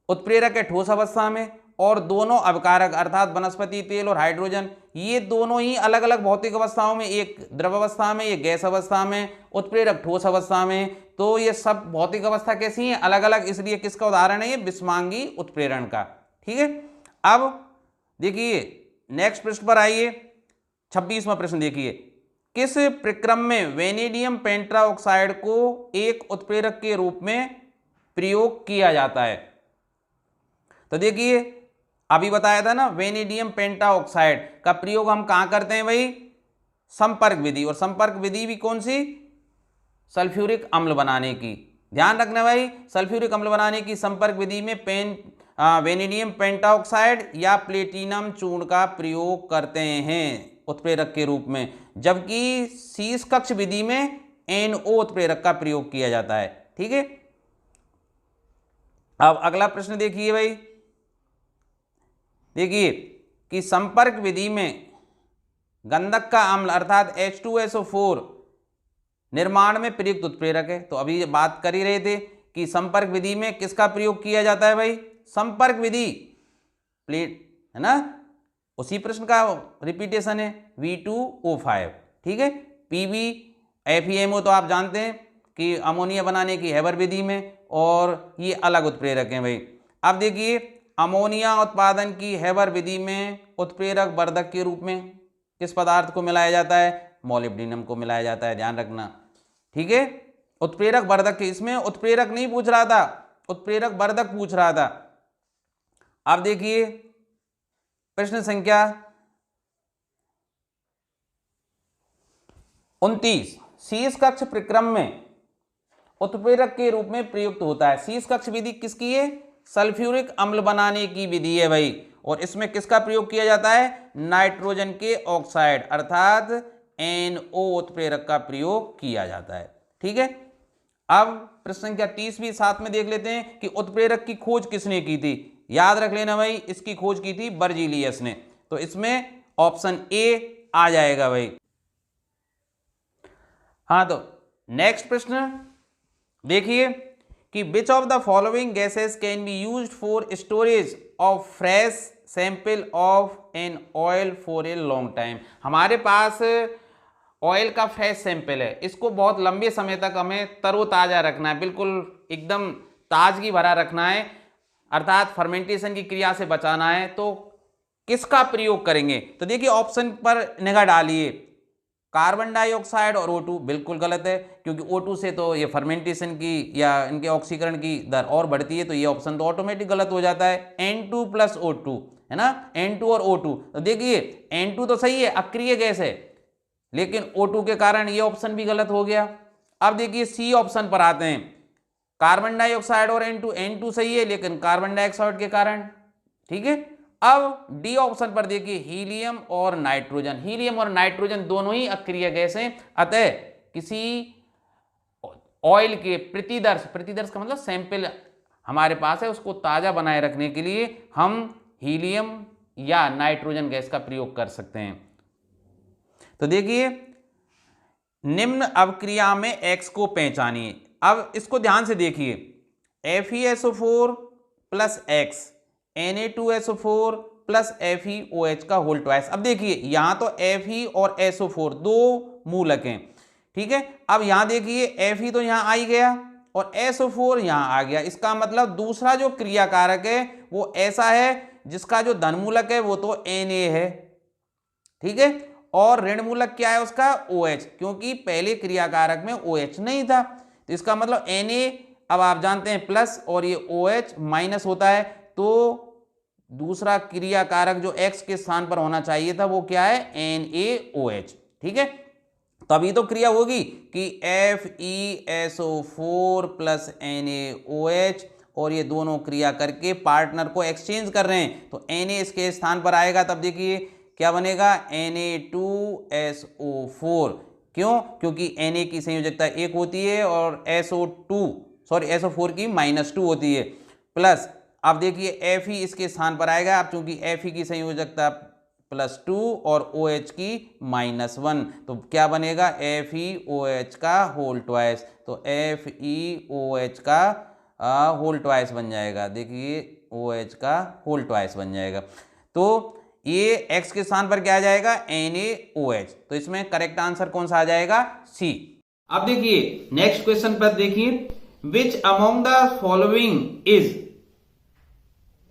B: उत्प्रेरक है ठोस अवस्था में, और दोनों अवकारक अर्थात वनस्पति तेल और हाइड्रोजन ये दोनों ही अलग अलग भौतिक अवस्थाओं में, एक द्रव अवस्था में, ये गैस अवस्था में, उत्प्रेरक ठोस अवस्था में। तो ये सब भौतिक अवस्था कैसी है, अलग अलग, इसलिए किसका उदाहरण है ये, विषमांगी उत्प्रेरण का। ठीक है। अब देखिए नेक्स्ट प्रश्न पर आइए, 26वां प्रश्न देखिए। किस प्रक्रम में वेनेडियम पेंटाऑक्साइड को एक उत्प्रेरक के रूप में प्रयोग किया जाता है। तो देखिए अभी बताया था ना, वेनेडियम पेंटाऑक्साइड का प्रयोग हम कहां करते हैं भाई, संपर्क विधि। और संपर्क विधि भी कौन सी, सल्फ्यूरिक अम्ल बनाने की। ध्यान रखना भाई, सल्फ्यूरिक अम्ल बनाने की संपर्क विधि में वेनेडियम पेंटाऑक्साइड या प्लेटिनम चूर्ण का प्रयोग करते हैं उत्प्रेरक के रूप में, जबकि शीर्ष कक्ष विधि में NO उत्प्रेरक का प्रयोग किया जाता है। ठीक है। अब अगला प्रश्न देखिए भाई, देखिए कि संपर्क विधि में गंधक का अम्ल अर्थात H2SO4 निर्माण में प्रयुक्त उत्प्रेरक है। तो अभी बात कर ही रहे थे कि संपर्क विधि में किसका प्रयोग किया जाता है भाई, संपर्क विधि, प्लेट है ना, उसी प्रश्न का रिपीटेशन है V2O5, ठीक है। PbFeMO तो आप जानते हैं कि अमोनिया बनाने की हैबर विधि में, और ये अलग उत्प्रेरक हैं भाई। अब देखिए अमोनिया उत्पादन की हैबर विधि में उत्प्रेरक वर्धक के रूप में किस पदार्थ को मिलाया जाता है? मोलिब्डेनम को मिलाया जाता है, ध्यान रखना, ठीक है। उत्प्रेरक वर्धक के, इसमें उत्प्रेरक नहीं पूछ रहा था, उत्प्रेरक वर्धक पूछ रहा था। अब देखिए प्रश्न संख्या 29, शीर्ष कक्ष प्रक्रम में उत्प्रेरक के रूप में प्रयुक्त होता है। शीर्ष कक्ष विधि किसकी है? सल्फ्यूरिक अम्ल बनाने की विधि है भाई, और इसमें किसका प्रयोग किया जाता है? नाइट्रोजन के ऑक्साइड अर्थात NO उत्प्रेरक का प्रयोग किया जाता है, ठीक है। अब प्रश्न संख्या 30 भी साथ में देख लेते हैं कि उत्प्रेरक की खोज किसने की थी। याद रख लेना भाई, इसकी खोज की थी बर्जीलियस ने, तो इसमें ऑप्शन ए आ जाएगा भाई। हाँ, तो नेक्स्ट प्रश्न देखिए कि विच of the following gases can be used for storage of fresh sample of an oil for a long time. हमारे पास ऑयल का फ्रेश सैंपल है, इसको बहुत लंबे समय तक हमें तरोताजा रखना है, बिल्कुल एकदम ताजगी भरा रखना है, अर्थात फर्मेंटेशन की क्रिया से बचाना है। तो किसका प्रयोग करेंगे? तो देखिए ऑप्शन पर निगाह डालिए, कार्बन डाइऑक्साइड और O2 बिल्कुल गलत है, क्योंकि O2 से तो ये फर्मेंटेशन की या इनके ऑक्सीकरण की दर और बढ़ती है, तो ये ऑप्शन तो ऑटोमेटिक गलत हो जाता है। N2 + O2 है ना, N2 और O2, तो देखिए N2 तो सही है, अक्रिय गैस है, लेकिन O2 के कारण ये ऑप्शन भी गलत हो गया। अब देखिए सी ऑप्शन पर आते हैं, कार्बन डाइऑक्साइड और N2 सही है, लेकिन कार्बन डाइऑक्साइड के कारण, ठीक है। अब डी ऑप्शन पर देखिए हीलियम और नाइट्रोजन, हीलियम और नाइट्रोजन दोनों ही अक्रिय गैस हैं, अतः किसी ऑयल के प्रतिदर्श का मतलब सैंपल हमारे पास है, उसको ताजा बनाए रखने के लिए हम हीलियम या नाइट्रोजन गैस का प्रयोग कर सकते हैं। तो देखिए निम्न अवक्रिया में X को पहचानिए। अब इसको ध्यान से देखिए, FeSO4 + X Na2SO4 + FeOH का होल ट्वाइस। अब देखिए यहां तो Fe और SO4 दो मूलक हैं, ठीक है। अब यहां देखिए Fe तो यहां आ ही गया और SO4 यहां आ गया, इसका मतलब दूसरा जो क्रियाकारक है वो ऐसा है जिसका जो धन मूलक है वो तो Na है, ठीक है, और ऋण मूलक क्या है उसका? OH, क्योंकि पहले क्रियाकारक में OH नहीं था, तो इसका मतलब Na अब आप जानते हैं प्लस और ये OH माइनस होता है, तो दूसरा क्रियाकारक जो X के स्थान पर होना चाहिए था वो क्या है? NaOH, ठीक है। तभी तो क्रिया होगी कि FeSO4 + NaOH, और ये दोनों क्रिया करके पार्टनर को एक्सचेंज कर रहे हैं, तो Na इसके स्थान पर आएगा, तब देखिए क्या बनेगा? Na2SO4। क्यों? क्योंकि Na की संयोजकता 1 होती है और SO4 की -2 होती है, प्लस अब देखिए Fe इसके स्थान पर आएगा, अब चूंकि Fe की संयोजकता +2 और OH की -1, तो क्या बनेगा? FeOH का होल ट्वाइस, तो FeOH का होल ट्वाइस बन जाएगा। देखिए OH का होल ट्वाइस बन जाएगा, तो ये X के स्थान पर क्या आ जाएगा? NaOH। तो इसमें करेक्ट आंसर कौन सा आ जाएगा? सी।
A: अब देखिए नेक्स्ट क्वेश्चन पर देखिए, which among the following is,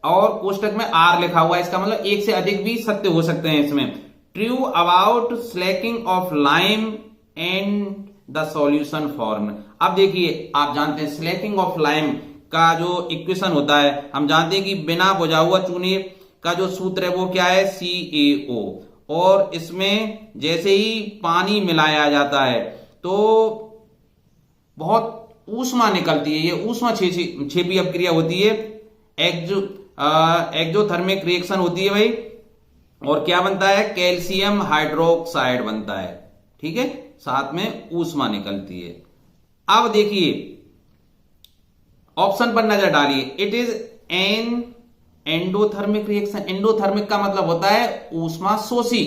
A: और कोष्टक में R लिखा हुआ है, इसका मतलब एक से अधिक भी सत्य हो सकते हैं इसमें। True about Slaking of lime and the solution form. अब देखिए आप जानते हैं स्लैकिंग ऑफ लाइम का जो इक्वेशन होता है, हम जानते हैं कि बिना बुझा हुआ चूने का जो सूत्र है वो क्या है? CaO, और इसमें जैसे ही पानी मिलाया जाता है तो बहुत ऊष्मा निकलती है, ये ऊष्मा छेपी अपक्रिया होती है, एक्सोथर्मिक रिएक्शन होती है भाई, और क्या बनता है? कैल्शियम हाइड्रोक्साइड बनता है, ठीक है, साथ में ऊष्मा निकलती है। अब देखिए ऑप्शन पर नजर डालिए, it is an endothermic reaction. Endothermic का मतलब होता है ऊष्मा शोषी,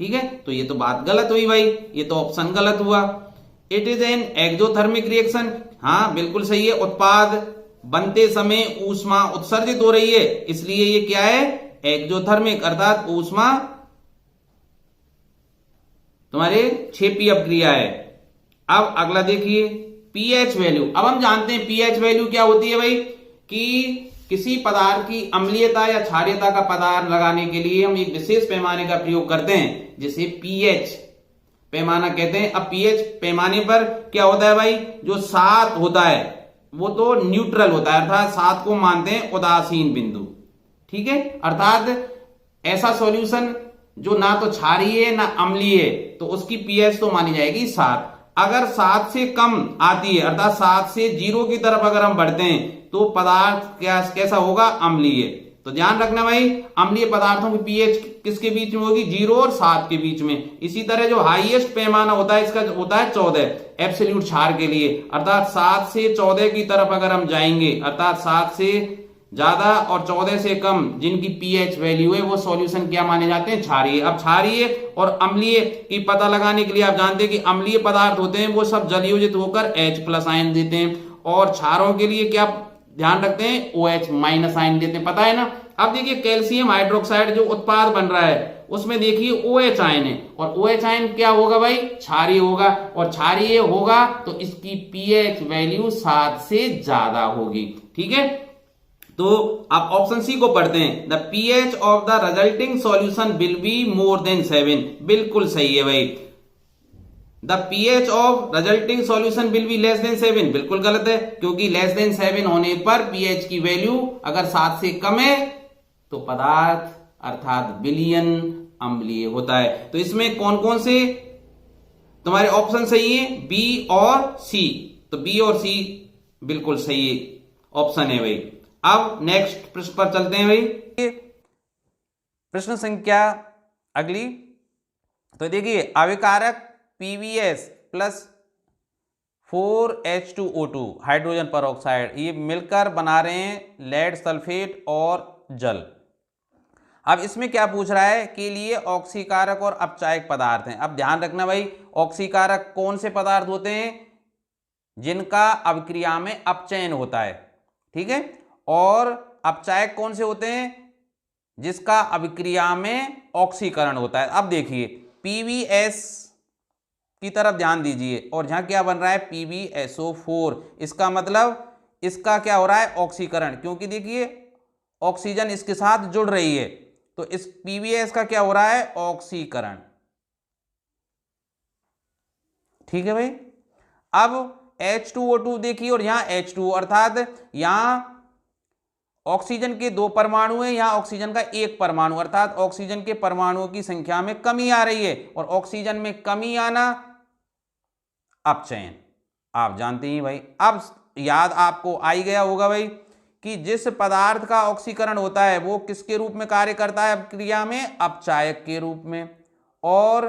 A: ठीक है, तो ये तो बात गलत हुई भाई, ये तो ऑप्शन गलत हुआ। It is an exothermic reaction, हाँ बिल्कुल सही है, उत्पाद बनते समय ऊष्मा उत्सर्जित हो रही है, इसलिए ये क्या है? एक्जोथर्मिक अर्थात ऊष्मा तुम्हारे क्षेपीय अपक्रिया है। अब अगला देखिए पीएच वैल्यू। अब हम जानते हैं पीएच वैल्यू क्या होती है भाई, कि किसी पदार्थ की अम्लीयता या क्षारीयता का पता लगाने के लिए हम एक विशेष पैमाने का प्रयोग करते हैं जिसे पीएच पैमाना कहते हैं। अब पीएच पैमाने पर क्या होता है भाई, जो 7 होता है वो तो न्यूट्रल होता है, अर्थात 7 को मानते हैं उदासीन बिंदु। ठीक है, अर्थात ऐसा सॉल्यूशन जो ना तो क्षारीय है ना अम्लीय है तो उसकी पीएच तो मानी जाएगी 7। अगर 7 से कम आती है अर्थात 7 से 0 की तरफ अगर हम बढ़ते हैं तो पदार्थ कैसा होगा, अम्लीय। तो ध्यान रखना भाई, अम्लीय पदार्थों की पीएच किसके बीच में होगी, 0 और 7 के बीच में। इसी तरह जो हाईएस्ट पैमाना होता है इसका होता है 14 एब्सोल्यूट क्षार के लिए, अर्थात 7 से 14 की तरफ अगर हम जाएंगे अर्थात 7 से ज्यादा और 14 से कम जिनकी पीएच वैल्यू है वो सॉल्यूशन क्या माने जाते हैं, क्षारीय। अब क्षारीय और अम्लीय की पता लगाने के लिए आप जानते हैं कि अम्लीय पदार्थ होते हैं वो सब जलयोजित होकर H+ आयन देते हैं और क्षारों के लिए क्या ध्यान रखते हैं, OH- आयन देते हैं, पता है ना। अब देखिए कैल्शियम हाइड्रोक्साइड जो उत्पाद बन रहा है उसमें देखिए OH आयन है और OH आयन क्या होगा भाई, क्षारीय होगा और क्षारीय होगा तो इसकी पीएच वैल्यू 7 से ज्यादा होगी। ठीक है, तो आप ऑप्शन सी को पढ़ते हैं, the pH of the resulting solution will be more than 7। बिल्कुल सही है भाई, the pH of resulting solution will be less than 7 बिल्कुल गलत है, क्योंकि लेस देन 7 होने पर पीएच की वैल्यू अगर 7 से कम है तो पदार्थ अर्थात विलयन अम्लीय होता है। तो इसमें कौन कौन से तुम्हारे ऑप्शन सही है, बी और सी। तो बी और सी बिल्कुल सही ऑप्शन है भाई। अब नेक्स्ट प्रश्न पर चलते हैं भाई,
B: प्रश्न संख्या अगली। तो देखिए अविकारक PbS plus 4H2O2 hydrogen peroxide ये मिलकर बना रहे हैं लेड सल्फेट और जल। अब इसमें क्या पूछ रहा है कि लिए ऑक्सीकारक और अपचायक पदार्थ हैं। अब ध्यान रखना भाई, ऑक्सीकारक कौन से पदार्थ होते हैं, जिनका अभिक्रिया में अपचयन होता है। ठीक है, और अपचायक कौन से होते हैं, जिसका अभिक्रिया में ऑक्सीकरण होता है। अब देखिए PbS की तरफ ध्यान दीजिए और यहां क्या बन रहा है, PbSO4। इसका मतलब इसका क्या हो रहा है, ऑक्सीकरण, क्योंकि देखिए ऑक्सीजन इसके साथ जुड़ रही है तो इस PbS का क्या हो रहा है, ऑक्सीकरण। ठीक है भाई। अब H2O2 देखिए और यहां H2 अर्थात यहां ऑक्सीजन के 2 परमाणु हैं, यहां ऑक्सीजन का 1 परमाणु, अर्थात ऑक्सीजन के परमाणुओं की संख्या में कमी आ रही है और ऑक्सीजन में कमी आना अपचयन, आप जानते ही भाई। अब याद आपको आ ही गया होगा भाई कि जिस पदार्थ का ऑक्सीकरण होता है वो किसके रूप में कार्य करता है क्रिया में, अपचायक के रूप में, और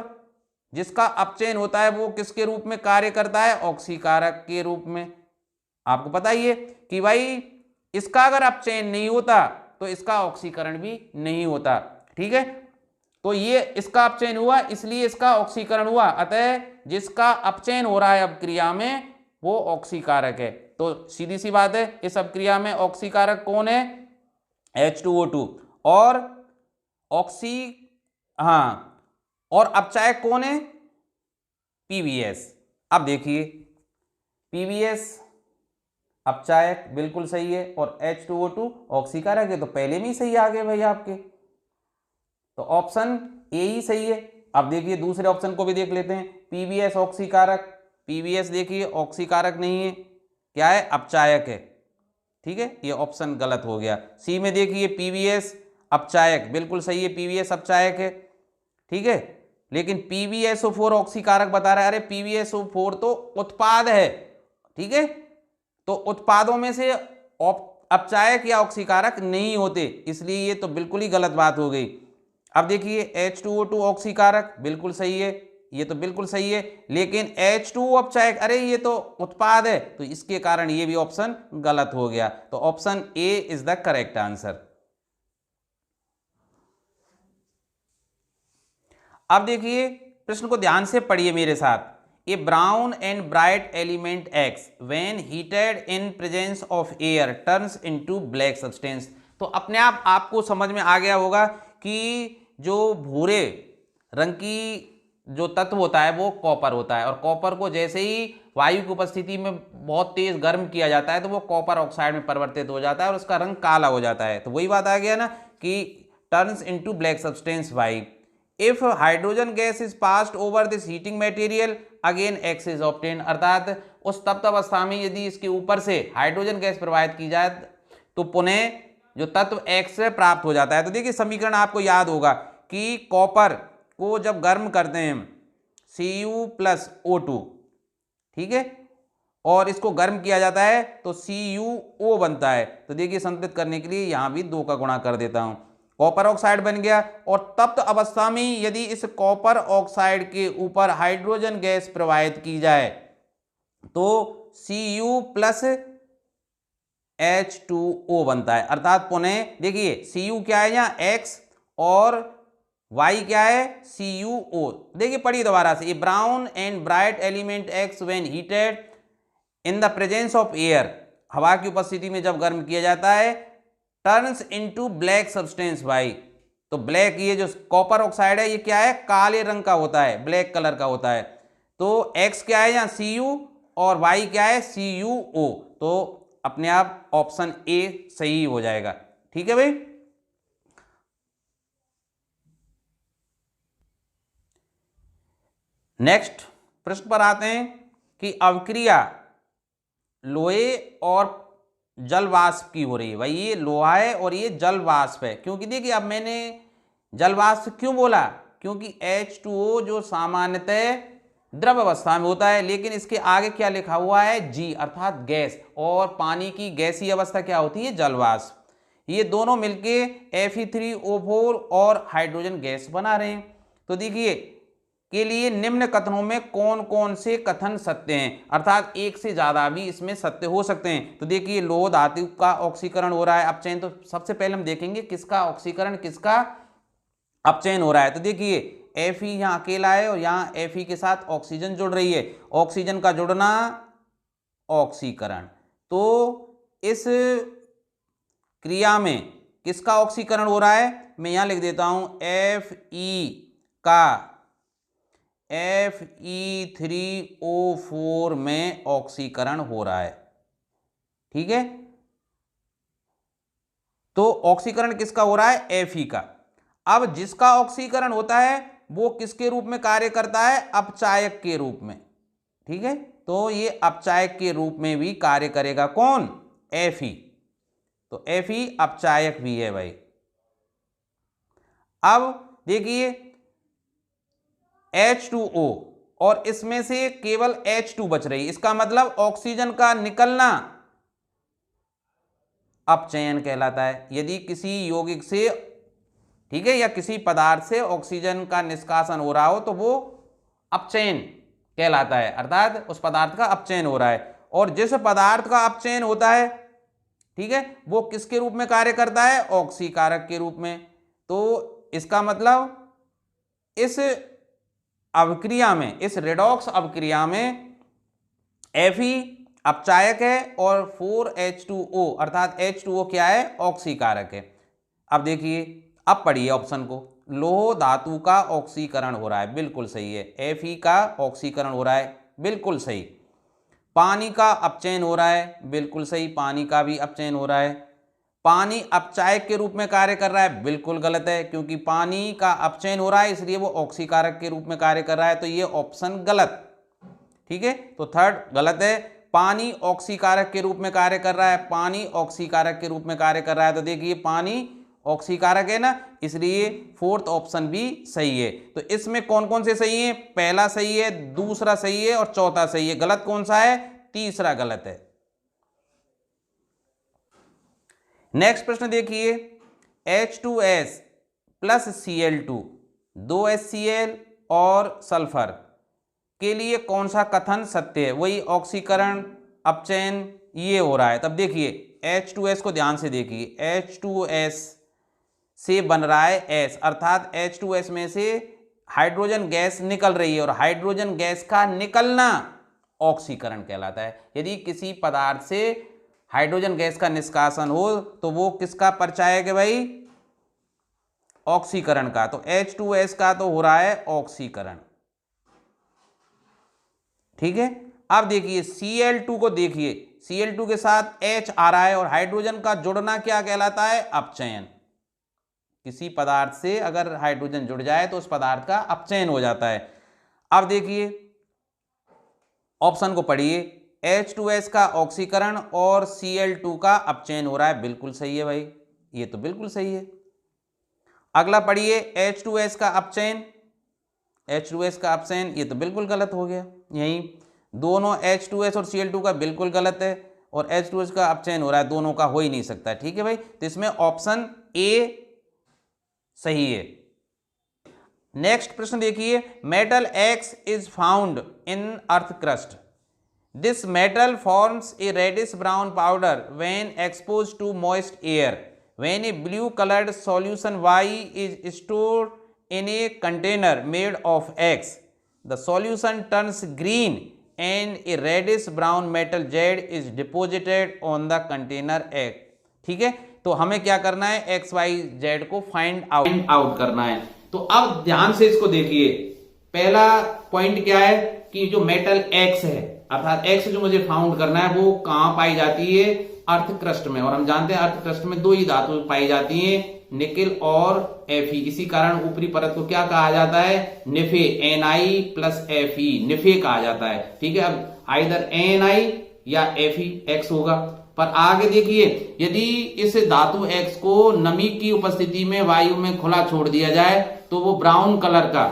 B: जिसका अपचयन होता है वो किसके रूप में कार्य करता है, ऑक्सीकारक के रूप में। आपको पता ही है कि भाई इसका अगर अपचयन नहीं होता तो इसका ऑक्सीकरण भी नहीं होता। ठीक है, तो ये इसका अपचयन हुआ इसलिए इसका ऑक्सीकरण हुआ, अतः जिसका अपचयन हो रहा है अपक्रिया में वो ऑक्सीकारक है। तो सीधी सी बात है, इस अपक्रिया में ऑक्सीकारक कौन है, H2O2, और और अपचायक कौन है, PbS। अब देखिए PbS अपचायक बिल्कुल सही है और H2O2 ऑक्सीकारक है, तो पहले में ही सही आ गए भाई आपके, तो ऑप्शन ए ही सही है। अब देखिए दूसरे ऑप्शन को भी देख लेते हैं, PbS ऑक्सीकारक, PbS देखिए ऑक्सीकारक नहीं है, क्या है, अपचायक है। ठीक है, ये ऑप्शन गलत हो गया। सी में देखिए PbS अपचायक बिल्कुल सही है, PbS अपचायक है। ठीक है, लेकिन PbSO4 ऑक्सीकारक बता रहा है, अरे PbSO4 तो उत्पाद है। ठीक है, तो उत्पादों में से अपचायक या ऑक्सीकारक नहीं होते, इसलिए ये तो बिल्कुल ही गलत बात हो गई। अब देखिए H2O2 ऑक्सीकारक बिल्कुल सही है, ये तो बिल्कुल सही है, लेकिन H2O अपचायक, अरे ये तो उत्पाद है, तो इसके कारण ये भी ऑप्शन गलत हो गया। तो option A is the correct answer. अब देखिए प्रश्न को ध्यान से पढ़िए मेरे साथ। A brown and bright element X when heated in presence of air turns into black substance. तो अपने आप आपको समझ में आ गया होगा कि जो भूरे रंग की जो तत्व होता है वो कॉपर होता है, और कॉपर को जैसे ही वायु की उपस्थिति में बहुत तेज गर्म किया जाता है तो वो कॉपर ऑक्साइड में परिवर्तित हो जाता है और उसका रंग काला हो जाता है। तो वही बात आ गया ना कि turns into black substance by if hydrogen gas is passed over this heating material again x is obtain, अर्थात उस तप्त अवस्था में यदि इसके ऊपर से हाइड्रोजन गैस प्रवाहित की जाए तो पुनः जो तत्व एक्स से प्राप्त हो जाता है। तो देखिए समीकरण आपको याद होगा कि कॉपर को जब गर्म करते हैं Cu+O2, ठीक है, और इसको गर्म किया जाता है तो CuO बनता है। तो देखिए संतुलित करने के लिए यहां भी 2 का गुणा कर देता हूं, कॉपर ऑक्साइड बन गया। और तप्त अवस्था में यदि इस कॉपर ऑक्साइड के ऊपर हाइड्रोजन गैस प्रवाहित की जाए तो Cu+H2O बनता है, अर्थात पुनः देखिए Cu क्या है यहाँ X और Y क्या है CuO। देखिए पढ़िए दोबारा से, a brown and bright element X when heated in the presence of air, हवा की उपस्थिति में जब गर्म किया जाता है, turns into black substance by, तो ब्लैक ये जो कॉपर ऑक्साइड है ये क्या है काले रंग का होता है, ब्लैक कलर का होता है। तो X क्या है यहाँ Cu और Y क्या है CuO, तो अपने आप ऑप्शन ए सही हो जाएगा। ठीक है भाई। नेक्स्ट प्रश्न पर आते हैं कि अवक्रिया लोहे और जल वाष्प की हो रही है। भाई ये लोहा है और ये जल वाष्प है, क्योंकि देखिए अब मैंने जल वाष्प क्यों बोला, क्योंकि H2O जो सामान्यतः द्रव अवस्था में होता है, लेकिन इसके आगे क्या लिखा हुआ है G अर्थात गैस, और पानी की गैसीय अवस्था क्या होती है जल वाष्प। ये दोनों मिलके Fe3O4 और हाइड्रोजन गैस बना रहे हैं। तो देखिए के लिए निम्न कथनों में कौन कौन से कथन सत्य हैं, अर्थात एक से ज्यादा भी इसमें सत्य हो सकते हैं। तो देखिए लोह धातु का ऑक्सीकरण हो रहा है अपचयन, तो सबसे पहले हम देखेंगे किसका ऑक्सीकरण किसका अपचयन हो रहा है। तो देखिए Fe यहाँ अकेला है और यहाँ Fe के साथ ऑक्सीजन जुड़ रही है, ऑक्सीजन का जुड़ना ऑक्सीकरण। तो इस क्रिया में किसका ऑक्सीकरण हो रहा है, मैं यहाँ लिख देता हूं Fe का Fe3O4 में ऑक्सीकरण हो रहा है। ठीक है, तो ऑक्सीकरण किसका हो रहा है Fe का। अब जिसका ऑक्सीकरण होता है वो किसके रूप में कार्य करता है, अपचायक के रूप में। ठीक है, तो ये अपचायक के रूप में भी कार्य करेगा कौन Fe, तो Fe अपचायक भी है भाई। अब देखिए H2O और इसमें से केवल H2 बच रही, इसका मतलब ऑक्सीजन का निकलना अपचयन कहलाता है। यदि किसी यौगिक से, ठीक है, या किसी पदार्थ से ऑक्सीजन का निष्कासन हो रहा हो तो वो अपचयन कहलाता है, अर्थात उस पदार्थ का अपचयन हो रहा है। और जिस पदार्थ का अपचयन होता है, ठीक है, वो किसके रूप में कार्य करता है, ऑक्सीकारक के रूप में। तो इसका मतलब इस अवक्रिया में, इस रेडॉक्स अवक्रिया में Fe अपचायक है और 4H2O अर्थात H2O क्या है ऑक्सीकारक है। अब देखिए, अब पढ़िए ऑप्शन को, लोह धातु का ऑक्सीकरण हो रहा है, बिल्कुल सही है। Fe का ऑक्सीकरण हो रहा है, बिल्कुल सही। पानी का अपचयन हो रहा है, बिल्कुल सही, पानी का भी अपचयन हो रहा है। पानी अपचायक के रूप में कार्य कर रहा है, बिल्कुल गलत है, क्योंकि पानी का अपचयन हो रहा है इसलिए वो ऑक्सीकारक के रूप में कार्य कर रहा है, तो ये ऑप्शन गलत। ठीक है, तो थर्ड गलत है। पानी ऑक्सीकारक के रूप में कार्य कर रहा है, पानी ऑक्सीकारक के रूप में कार्य कर रहा है, तो देखिए पानी ऑक्सीकारक है ना, इसलिए फोर्थ ऑप्शन भी सही है। तो इसमें कौन कौन से सही है, पहला सही है, दूसरा सही है और चौथा सही है। गलत कौन सा है, तीसरा गलत है। नेक्स्ट प्रश्न देखिए, H2S प्लस Cl2 दो HCl और सल्फर के लिए कौन सा कथन सत्य है, वही ऑक्सीकरण अपचयन ये हो रहा है। तब देखिए H2S को ध्यान से देखिए, H2S से बन रहा है S, अर्थात H2S में से हाइड्रोजन गैस निकल रही है और हाइड्रोजन गैस का निकलना ऑक्सीकरण कहलाता है। यदि किसी पदार्थ से हाइड्रोजन गैस का निष्कासन हो तो वो किसका परचायक है भाई? ऑक्सीकरण का। तो H2S का तो हो रहा है ऑक्सीकरण, ठीक है। अब देखिए Cl2 को, देखिए Cl2 के साथ H आ रहा है और हाइड्रोजन का जुड़ना क्या कहलाता है? अपचयन। किसी पदार्थ से अगर हाइड्रोजन जुड़ जाए तो उस पदार्थ का अपचयन हो जाता है। अब देखिए ऑप्शन को पढ़िए, H2S का ऑक्सीकरण और Cl2 का अपचयन हो रहा है, बिल्कुल सही है भाई, ये तो बिल्कुल सही है। अगला पढ़िए H2S का अपचयन, H2S का अपचयन, ये तो बिल्कुल गलत हो गया। यही दोनों H2S और Cl2 का बिल्कुल गलत है और H2S का अपचयन हो रहा है, दोनों का हो ही नहीं सकता, ठीक है भाई। तो इसमें ऑप्शन ए सही है। नेक्स्ट प्रश्न देखिए, metal X is found in earth crust. This metal forms a reddish brown powder when exposed to moist air. When a blue coloured solution Y is stored in a container made of X, the solution turns green and a reddish brown metal Z is deposited on the container X. ठीक है, तो हमें क्या करना है? X Y Z को find out
A: करना है। तो अब ध्यान से इसको देखिए, पहला पॉइंट क्या है कि जो मेटल एक्स है, अर्थात एक्स जो मुझे फाउंड करना है, वो कहां पाई जाती है? अर्थ क्रस्ट में। और हम जानते हैं अर्थ क्रस्ट में दो ही धातु पाई जाती हैं, निकेल और Fe। इसी कारण ऊपरी परत को क्या कहा जाता है? निफे, Na प्लस Fe, निफे कहा जाता है। ठीक है, अब आइदर Na या Fe एक्स होगा। पर आगे देखिए, यदि इस धातु एक्स को नमी की उपस्थिति में वायु में खुला छोड़ दिया जाए तो वो ब्राउन कलर का,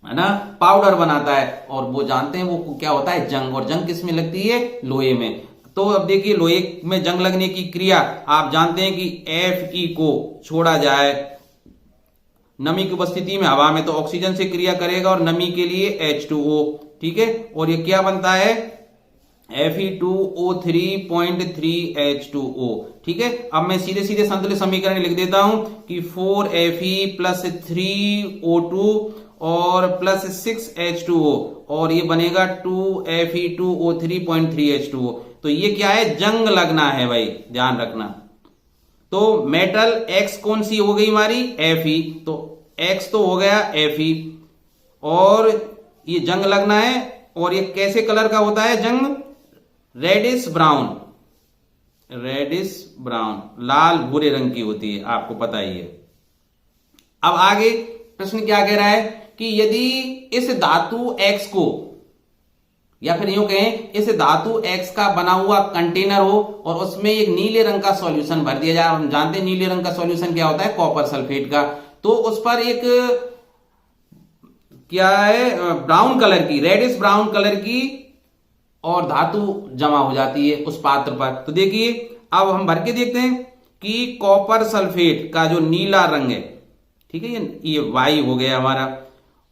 A: है ना, पाउडर बनाता है। और वो जानते हैं वो क्या होता है? जंग। और जंग किस में लगती है? लोहे में। तो अब देखिए लोहे में जंग लगने की क्रिया आप जानते हैं कि Fe को छोड़ा जाए नमी की उपस्थिति में हवा में तो ऑक्सीजन से क्रिया करेगा और नमी के लिए H2O। ठीक है, और ये क्या बनता है? Fe2O3.3H2O। ठीक है, अब मैं सीधे सीधे संतुलित समीकरण लिख देता हूं कि 4Fe प्लस 3O2 और प्लस 6H2O, और ये बनेगा 2Fe2O3.3H2O। तो ये क्या है? जंग लगना है भाई, ध्यान रखना। तो मेटल एक्स कौन सी हो गई हमारी? Fe। तो एक्स तो हो गया Fe, और ये जंग लगना है। और ये कैसे कलर का होता है जंग? रेडिश ब्राउन, रेडिश ब्राउन, लाल भूरे रंग की होती है, आपको पता ही है। अब आगे प्रश्न क्या कह रहा है कि यदि इस धातु एक्स को, या फिर यूं कहें इस धातु एक्स का बना हुआ कंटेनर हो और उसमें एक नीले रंग का सॉल्यूशन भर दिया जाए। हम जानते हैं नीले रंग का सॉल्यूशन क्या होता है? कॉपर सल्फेट का। तो उस पर एक क्या है? ब्राउन कलर की, रेडिश ब्राउन कलर की और धातु जमा हो जाती है उस पात्र पर। तो देखिए अब हम भर के देखते हैं कि कॉपर सल्फेट का जो नीला रंग है, ठीक है, ये वाई हो गया हमारा,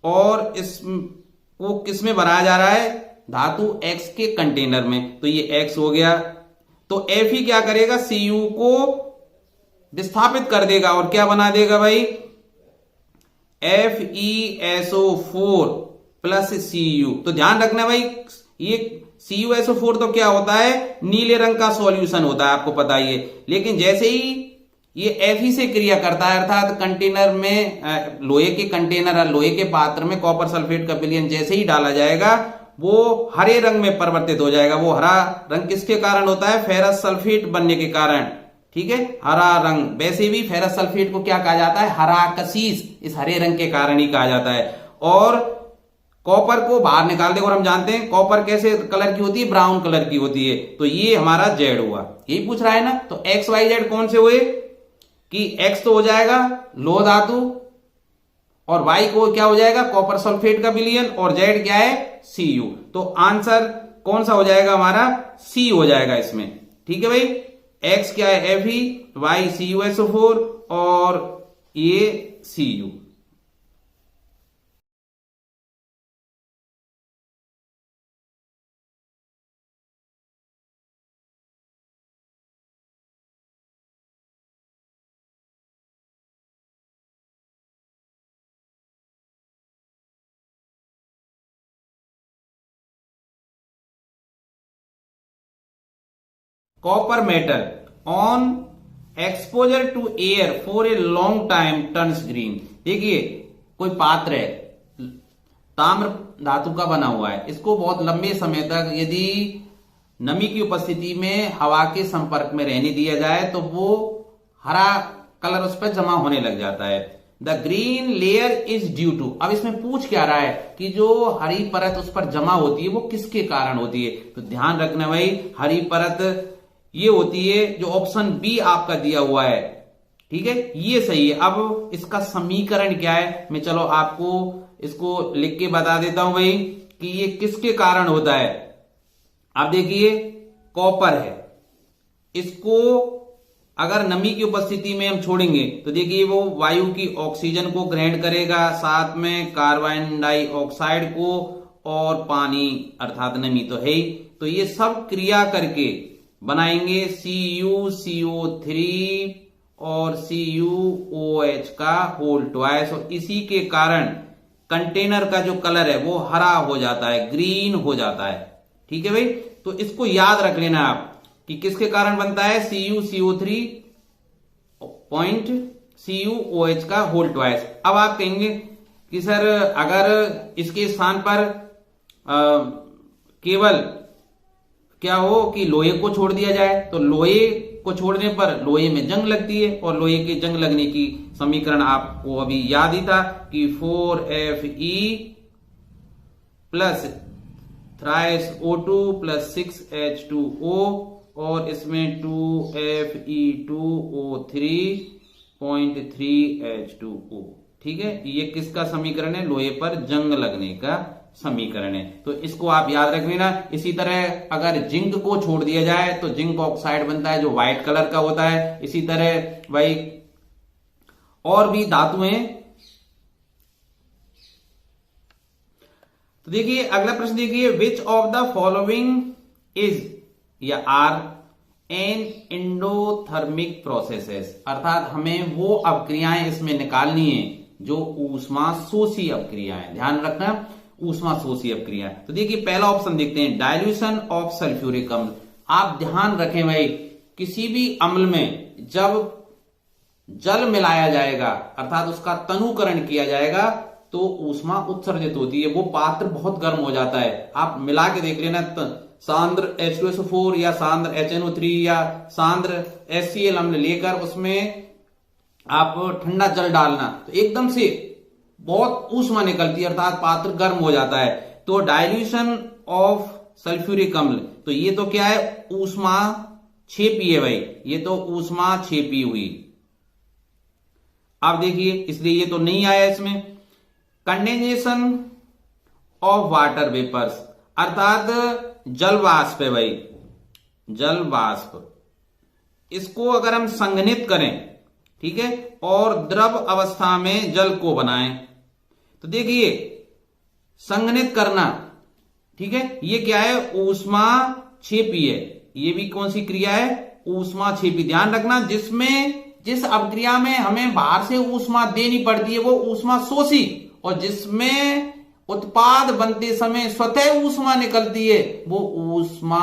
A: और इस वो किस में भराया जा रहा है? धातु एक्स के कंटेनर में। तो ये एक्स हो गया। तो Fe क्या करेगा? Cu को विस्थापित कर देगा और क्या बना देगा भाई? FeSO4 plus Cu। तो ध्यान रखना भाई, ये CuSO4 तो क्या होता है? नीले रंग का सॉल्यूशन होता है, आपको पता ही है। लेकिन जैसे ही ये Fe से क्रिया करता है, अर्थात कंटेनर में, लोहे के कंटेनर, लोहे के पात्र में कॉपर सल्फेट का विलयन जैसे ही डाला जाएगा, वो हरे रंग में परिवर्तित हो जाएगा। वो हरा रंग किसके कारण होता है? फेरस सल्फेट बनने के कारण। ठीक है, हरा रंग। वैसे भी फेरस सल्फेट को क्या कहा जाता है? हरा कसीस, इस हरे रंग के कारण ही कहा जाता है। और कॉपर को बाहर निकाल दे, और हम जानते हैं कॉपर कैसे कलर की होती है? ब्राउन कलर की होती है। तो ये हमारा जेड हुआ, यही पूछ रहा है ना। तो एक्स वाई जेड कौन से हुए? कि एक्स तो हो जाएगा लोह धातु, और वाई को क्या हो जाएगा? कॉपर सल्फेट का विलयन, और जेड क्या है? Cu। तो आंसर कौन सा हो जाएगा हमारा? सी हो जाएगा इसमें। ठीक है भाई, एक्स क्या है? Fe, वाई CuSO4 और ये Cu। Copper metal on exposure to air for a long time turns green. देखिए कोई पात्र है, ताम्र धातु का बना हुआ है, इसको बहुत लंबे समय तक यदि नमी की उपस्थिति में हवा के संपर्क में रहने दिया जाए तो वो हरा कलर उस पर जमा होने लग जाता है। The green layer is due to, अब इसमें पूछ क्या रहा है कि जो हरी परत उस पर जमा होती है वो किसके कारण होती है। तो ध्यान रखना भाई, हरी परत ये होती है जो ऑप्शन बी आपका दिया हुआ है, ठीक है, ये सही है। अब इसका समीकरण क्या है, मैं चलो आपको इसको लिख के बता देता हूं भाई कि ये किसके कारण होता है। आप देखिए कॉपर है, इसको अगर नमी की उपस्थिति में हम छोड़ेंगे तो देखिए वो वायु की ऑक्सीजन को ग्रहण करेगा, साथ में कार्बन डाइऑक्साइड को और पानी अर्थात नमी तो है ही, तो ये सब क्रिया करके बनाएंगे CuCO3 और CuOH का होल ट्वाइस, और इसी के कारण कंटेनर का जो कलर है वो हरा हो जाता है, ग्रीन हो जाता है। ठीक है भाई, तो इसको याद रख लेना आप कि किसके कारण बनता है, CuCO3 पॉइंट CuOH का होल ट्वाइस। अब आप कहेंगे कि सर अगर इसके स्थान पर केवल क्या हो कि लोहे को छोड़ दिया जाए, तो लोहे को छोड़ने पर लोहे में जंग लगती है, और लोहे के जंग लगने की समीकरण आपको अभी याद ही था कि 4Fe plus thrice O2 plus 6H2O और इसमें 2Fe2O3.3H2O। ठीक है, ये किसका समीकरण है, लोहे पर जंग लगने का समीकरण है, तो इसको आप याद रख लेना। इसी तरह अगर जिंक को छोड़ दिया जाए तो जिंक ऑक्साइड बनता है जो व्हाइट कलर का होता है। इसी तरह भाई और भी धातुएं। तो देखिए अगला प्रश्न देखिए, which of the following is या आर एन एंडोथर्मिक प्रोसेसेस, अर्थात हमें वो अपक्रियाएं इसमें निकालनी है जो ऊष्मा शोषी अपक्रियाएं। ध्यान रखना, ऊष्मा शोषी अपक्रिया। तो देखिए पहला ऑप्शन देखते हैं, डाइल्यूशन ऑफ सल्फ्यूरिक अम्ल। आप ध्यान रखें भाई, किसी भी अम्ल में जब जल मिलाया जाएगा अर्थात उसका तनुकरण किया जाएगा तो ऊष्मा उत्सर्जित होती है, वो पात्र बहुत गर्म हो जाता है। आप मिला के देख लेना, सांद्र H2SO4 या सांद्र HNO3 या सांद्र HCl अम्ल लेकर उसमें आप ठंडा जल डालना तो एकदम से बहुत ऊष्मा निकलती है अर्थात पात्र गर्म हो जाता है। तो डाइल्यूशन ऑफ सल्फ्यूरिक अम्ल, तो ये तो क्या है, ऊष्मा छेपी है भाई, ये तो ऊष्मा छेपी हुई। आप देखिए इसलिए ये तो नहीं आया इसमें। कंडेंसेशन ऑफ वाटर वेपर्स, अर्थात जल वाष्प है भाई, जल वाष्प, इसको अगर हम संघनित करें, ठीक है, और द्रव अवस्था में जल को बनाएं, तो देखिए संघनित करना, ठीक है, ये क्या है, ऊष्मा छेपी है। ये भी कौन सी क्रिया है, ऊष्मा छेपी। ध्यान रखना, जिस अपक्रिया में हमें बाहर से ऊष्मा देनी पड़ती है वो ऊष्मा शोषी, और जिसमें उत्पाद बनते समय स्वतः ऊष्मा निकलती है वो ऊष्मा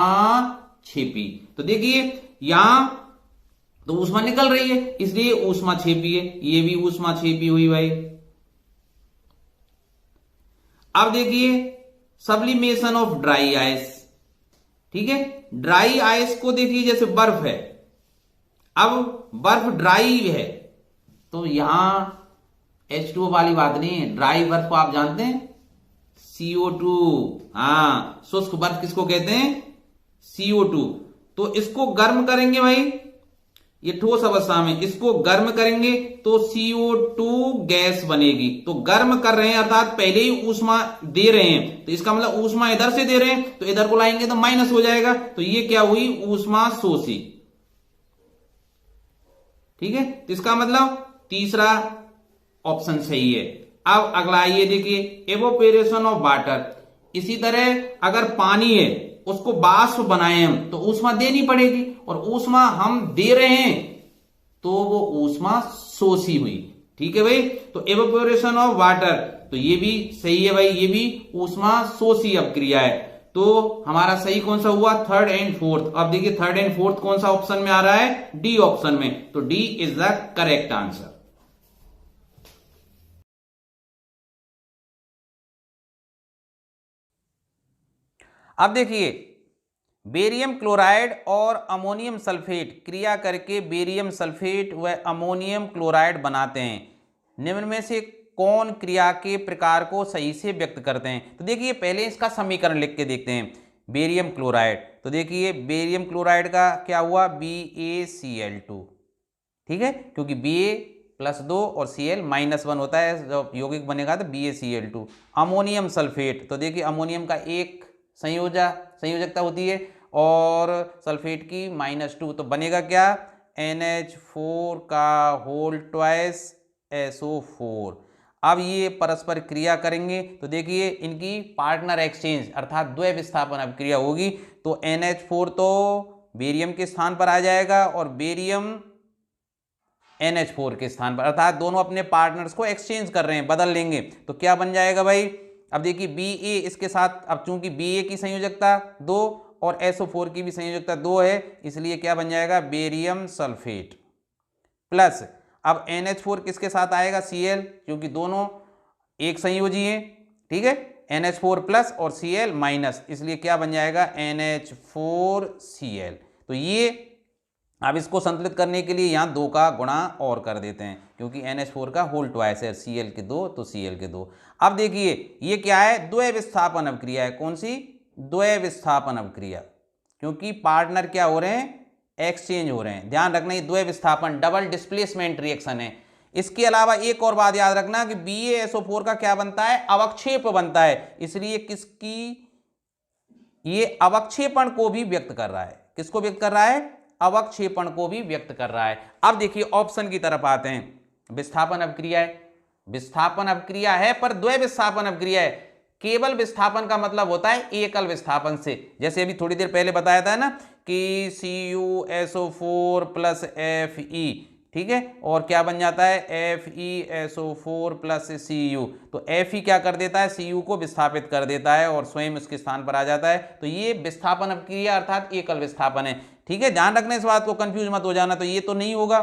A: छेपी। तो देखिए यहां तो ऊष्मा निकल रही है इसलिए ऊष्मा छेपी है, ये भी ऊष्मा छेपी हुई भाई। अब देखिए सब्लिमेशन ऑफ ड्राई आइस, ठीक है, ड्राई आइस को देखिए जैसे बर्फ है, अब बर्फ ड्राई है तो यहां H2O वाली बात नहीं है, ड्राई बर्फ को आप जानते हैं CO2, हाँ, शुष्क बर्फ किसको कहते हैं, CO2। तो इसको गर्म करेंगे भाई, ये ठोस अवस्था में इसको गर्म करेंगे तो CO2 गैस बनेगी। तो गर्म कर रहे हैं अर्थात पहले ही ऊष्मा दे रहे हैं, तो इसका मतलब ऊष्मा इधर से दे रहे हैं तो इधर को लाएंगे तो माइनस हो जाएगा, तो ये क्या हुई, ऊष्मा शोषी। ठीक है, तो इसका मतलब तीसरा ऑप्शन सही है। अब अगला आइए देखिए, एवोपोरेशन ऑफ वाटर। इसी तरह अगर पानी है उसको वाष्प बनाए हम तो ऊष्मा देनी पड़ेगी, और ऊष्मा हम दे रहे हैं तो वो ऊष्मा शोषी हुई। ठीक है भाई, तो एवोपोरेशन ऑफ वाटर, तो ये भी सही है भाई, ये भी ऊष्मा शोषी अपक्रिया है। तो हमारा सही कौन सा हुआ, थर्ड एंड फोर्थ। अब देखिए थर्ड एंड फोर्थ कौन सा ऑप्शन में आ रहा है, डी ऑप्शन में, तो D is the correct answer.
B: अब देखिए बेरियम क्लोराइड और अमोनियम सल्फेट क्रिया करके बेरियम सल्फेट व अमोनियम क्लोराइड बनाते हैं। निम्न में से कौन क्रिया के प्रकार को सही से व्यक्त करते हैं? तो देखिए पहले इसका समीकरण लिख के देखते हैं। बेरियम क्लोराइड, तो देखिए बेरियम क्लोराइड का क्या हुआ, BaCl2, ठीक है, क्योंकि Ba+2 और Cl-1 होता है, जब यौगिक बनेगा तो BaCl2। अमोनियम सल्फेट, तो देखिए अमोनियम का एक संयोजकता होती है और सल्फेट की -2, तो बनेगा क्या, NH4 का होल ट्वाइस SO4। अब ये परस्पर क्रिया करेंगे तो देखिए इनकी पार्टनर एक्सचेंज अर्थात द्वय विस्थापन अभिक्रिया होगी, तो NH4 तो बेरियम के स्थान पर आ जाएगा और बेरियम NH4 के स्थान पर, अर्थात दोनों अपने पार्टनर्स को एक्सचेंज कर रहे हैं, बदल लेंगे, तो क्या बन जाएगा भाई। अब देखिए Ba इसके साथ, अब चूंकि Ba की संयोजकता 2 और SO4 की भी संयोजकता 2 है, इसलिए क्या बन जाएगा, बेरियम सल्फेट प्लस, अब NH4 किसके साथ आएगा, Cl, क्योंकि दोनों एक संयोजी हैं, ठीक है, NH4 प्लस और Cl माइनस, इसलिए क्या बन जाएगा, NH4Cl। तो ये अब इसको संतुलित करने के लिए यहाँ 2 का गुणा और कर देते हैं, क्योंकि NH4 का होल ट्वाइस है, Cl के 2 तो Cl के 2। अब देखिए ये क्या है, द्वय विस्थापन अभिक्रिया है। कौन सी, द्वय विस्थापन अभिक्रिया, क्योंकि पार्टनर क्या हो रहे हैं, एक्सचेंज हो रहे हैं। ध्यान रखना ये द्वय विस्थापन डबल डिस्प्लेसमेंट रिएक्शन है। इसके अलावा एक और बात याद रखना कि BaSO4 का क्या बनता है, अवक्षेप बनता है, इसलिए किसकी, ये अवक्षेपण को भी व्यक्त कर रहा है। किसको व्यक्त कर रहा है, अवक्षेपण को भी व्यक्त कर रहा है। अब देखिए ऑप्शन की तरफ आते हैं। विस्थापन अभिक्रिया है, विस्थापन अभिक्रिया है पर द्वय विस्थापन अभिक्रिया है। केवल विस्थापन का मतलब होता है एकल विस्थापन से, जैसे अभी थोड़ी देर पहले बताया था ना कि CuSO4 प्लस Fe, ठीक है, और क्या बन जाता है, FeSO4 प्लस Cu, तो Fe क्या कर देता है, Cu को विस्थापित कर देता है और स्वयं उसके स्थान पर आ जाता है, तो ये विस्थापन अभिक्रिया अर्थात एकल विस्थापन है, ठीक है। ध्यान रखना इस बात को, कंफ्यूज मत हो जाना। तो ये तो नहीं होगा।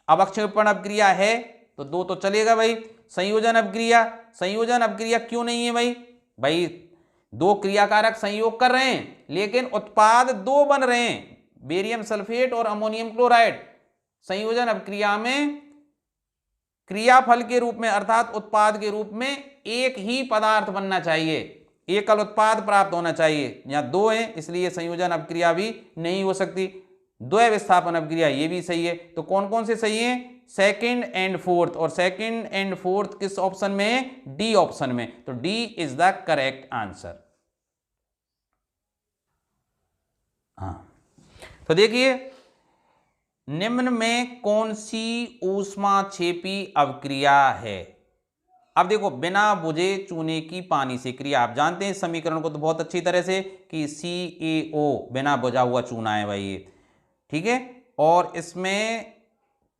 B: अवक्षेपण अभिक्रिया है तो 2 तो चलेगा भाई। संयोजन अभिक्रिया, संयोजन अभिक्रिया क्यों नहीं है भाई, भाई 2 क्रियाकारक संयोग कर रहे हैं लेकिन उत्पाद 2 बन रहे हैं, बेरियम सल्फेट और अमोनियम क्लोराइड। संयोजन अभिक्रिया में क्रियाफल के रूप में अर्थात उत्पाद के रूप में एक ही पदार्थ बनना चाहिए, एकल उत्पाद प्राप्त होना चाहिए। यहां 2 है इसलिए संयोजन अभिक्रिया भी नहीं हो सकती। द्वय विस्थापन अभिक्रिया ये भी सही है। तो कौन कौन से सही है, सेकंड एंड फोर्थ, और सेकंड एंड फोर्थ किस ऑप्शन में है, डी ऑप्शन में, तो D is the correct answer. हाँ, तो देखिए निम्न में कौन सी ऊष्माक्षेपी अभिक्रिया है। अब देखो बिना बुझे चूने की पानी से क्रिया, आप जानते हैं इस समीकरण को तो बहुत अच्छी तरह से कि CaO बिना बुझा हुआ चूना है भाई ये, ठीक है, और इसमें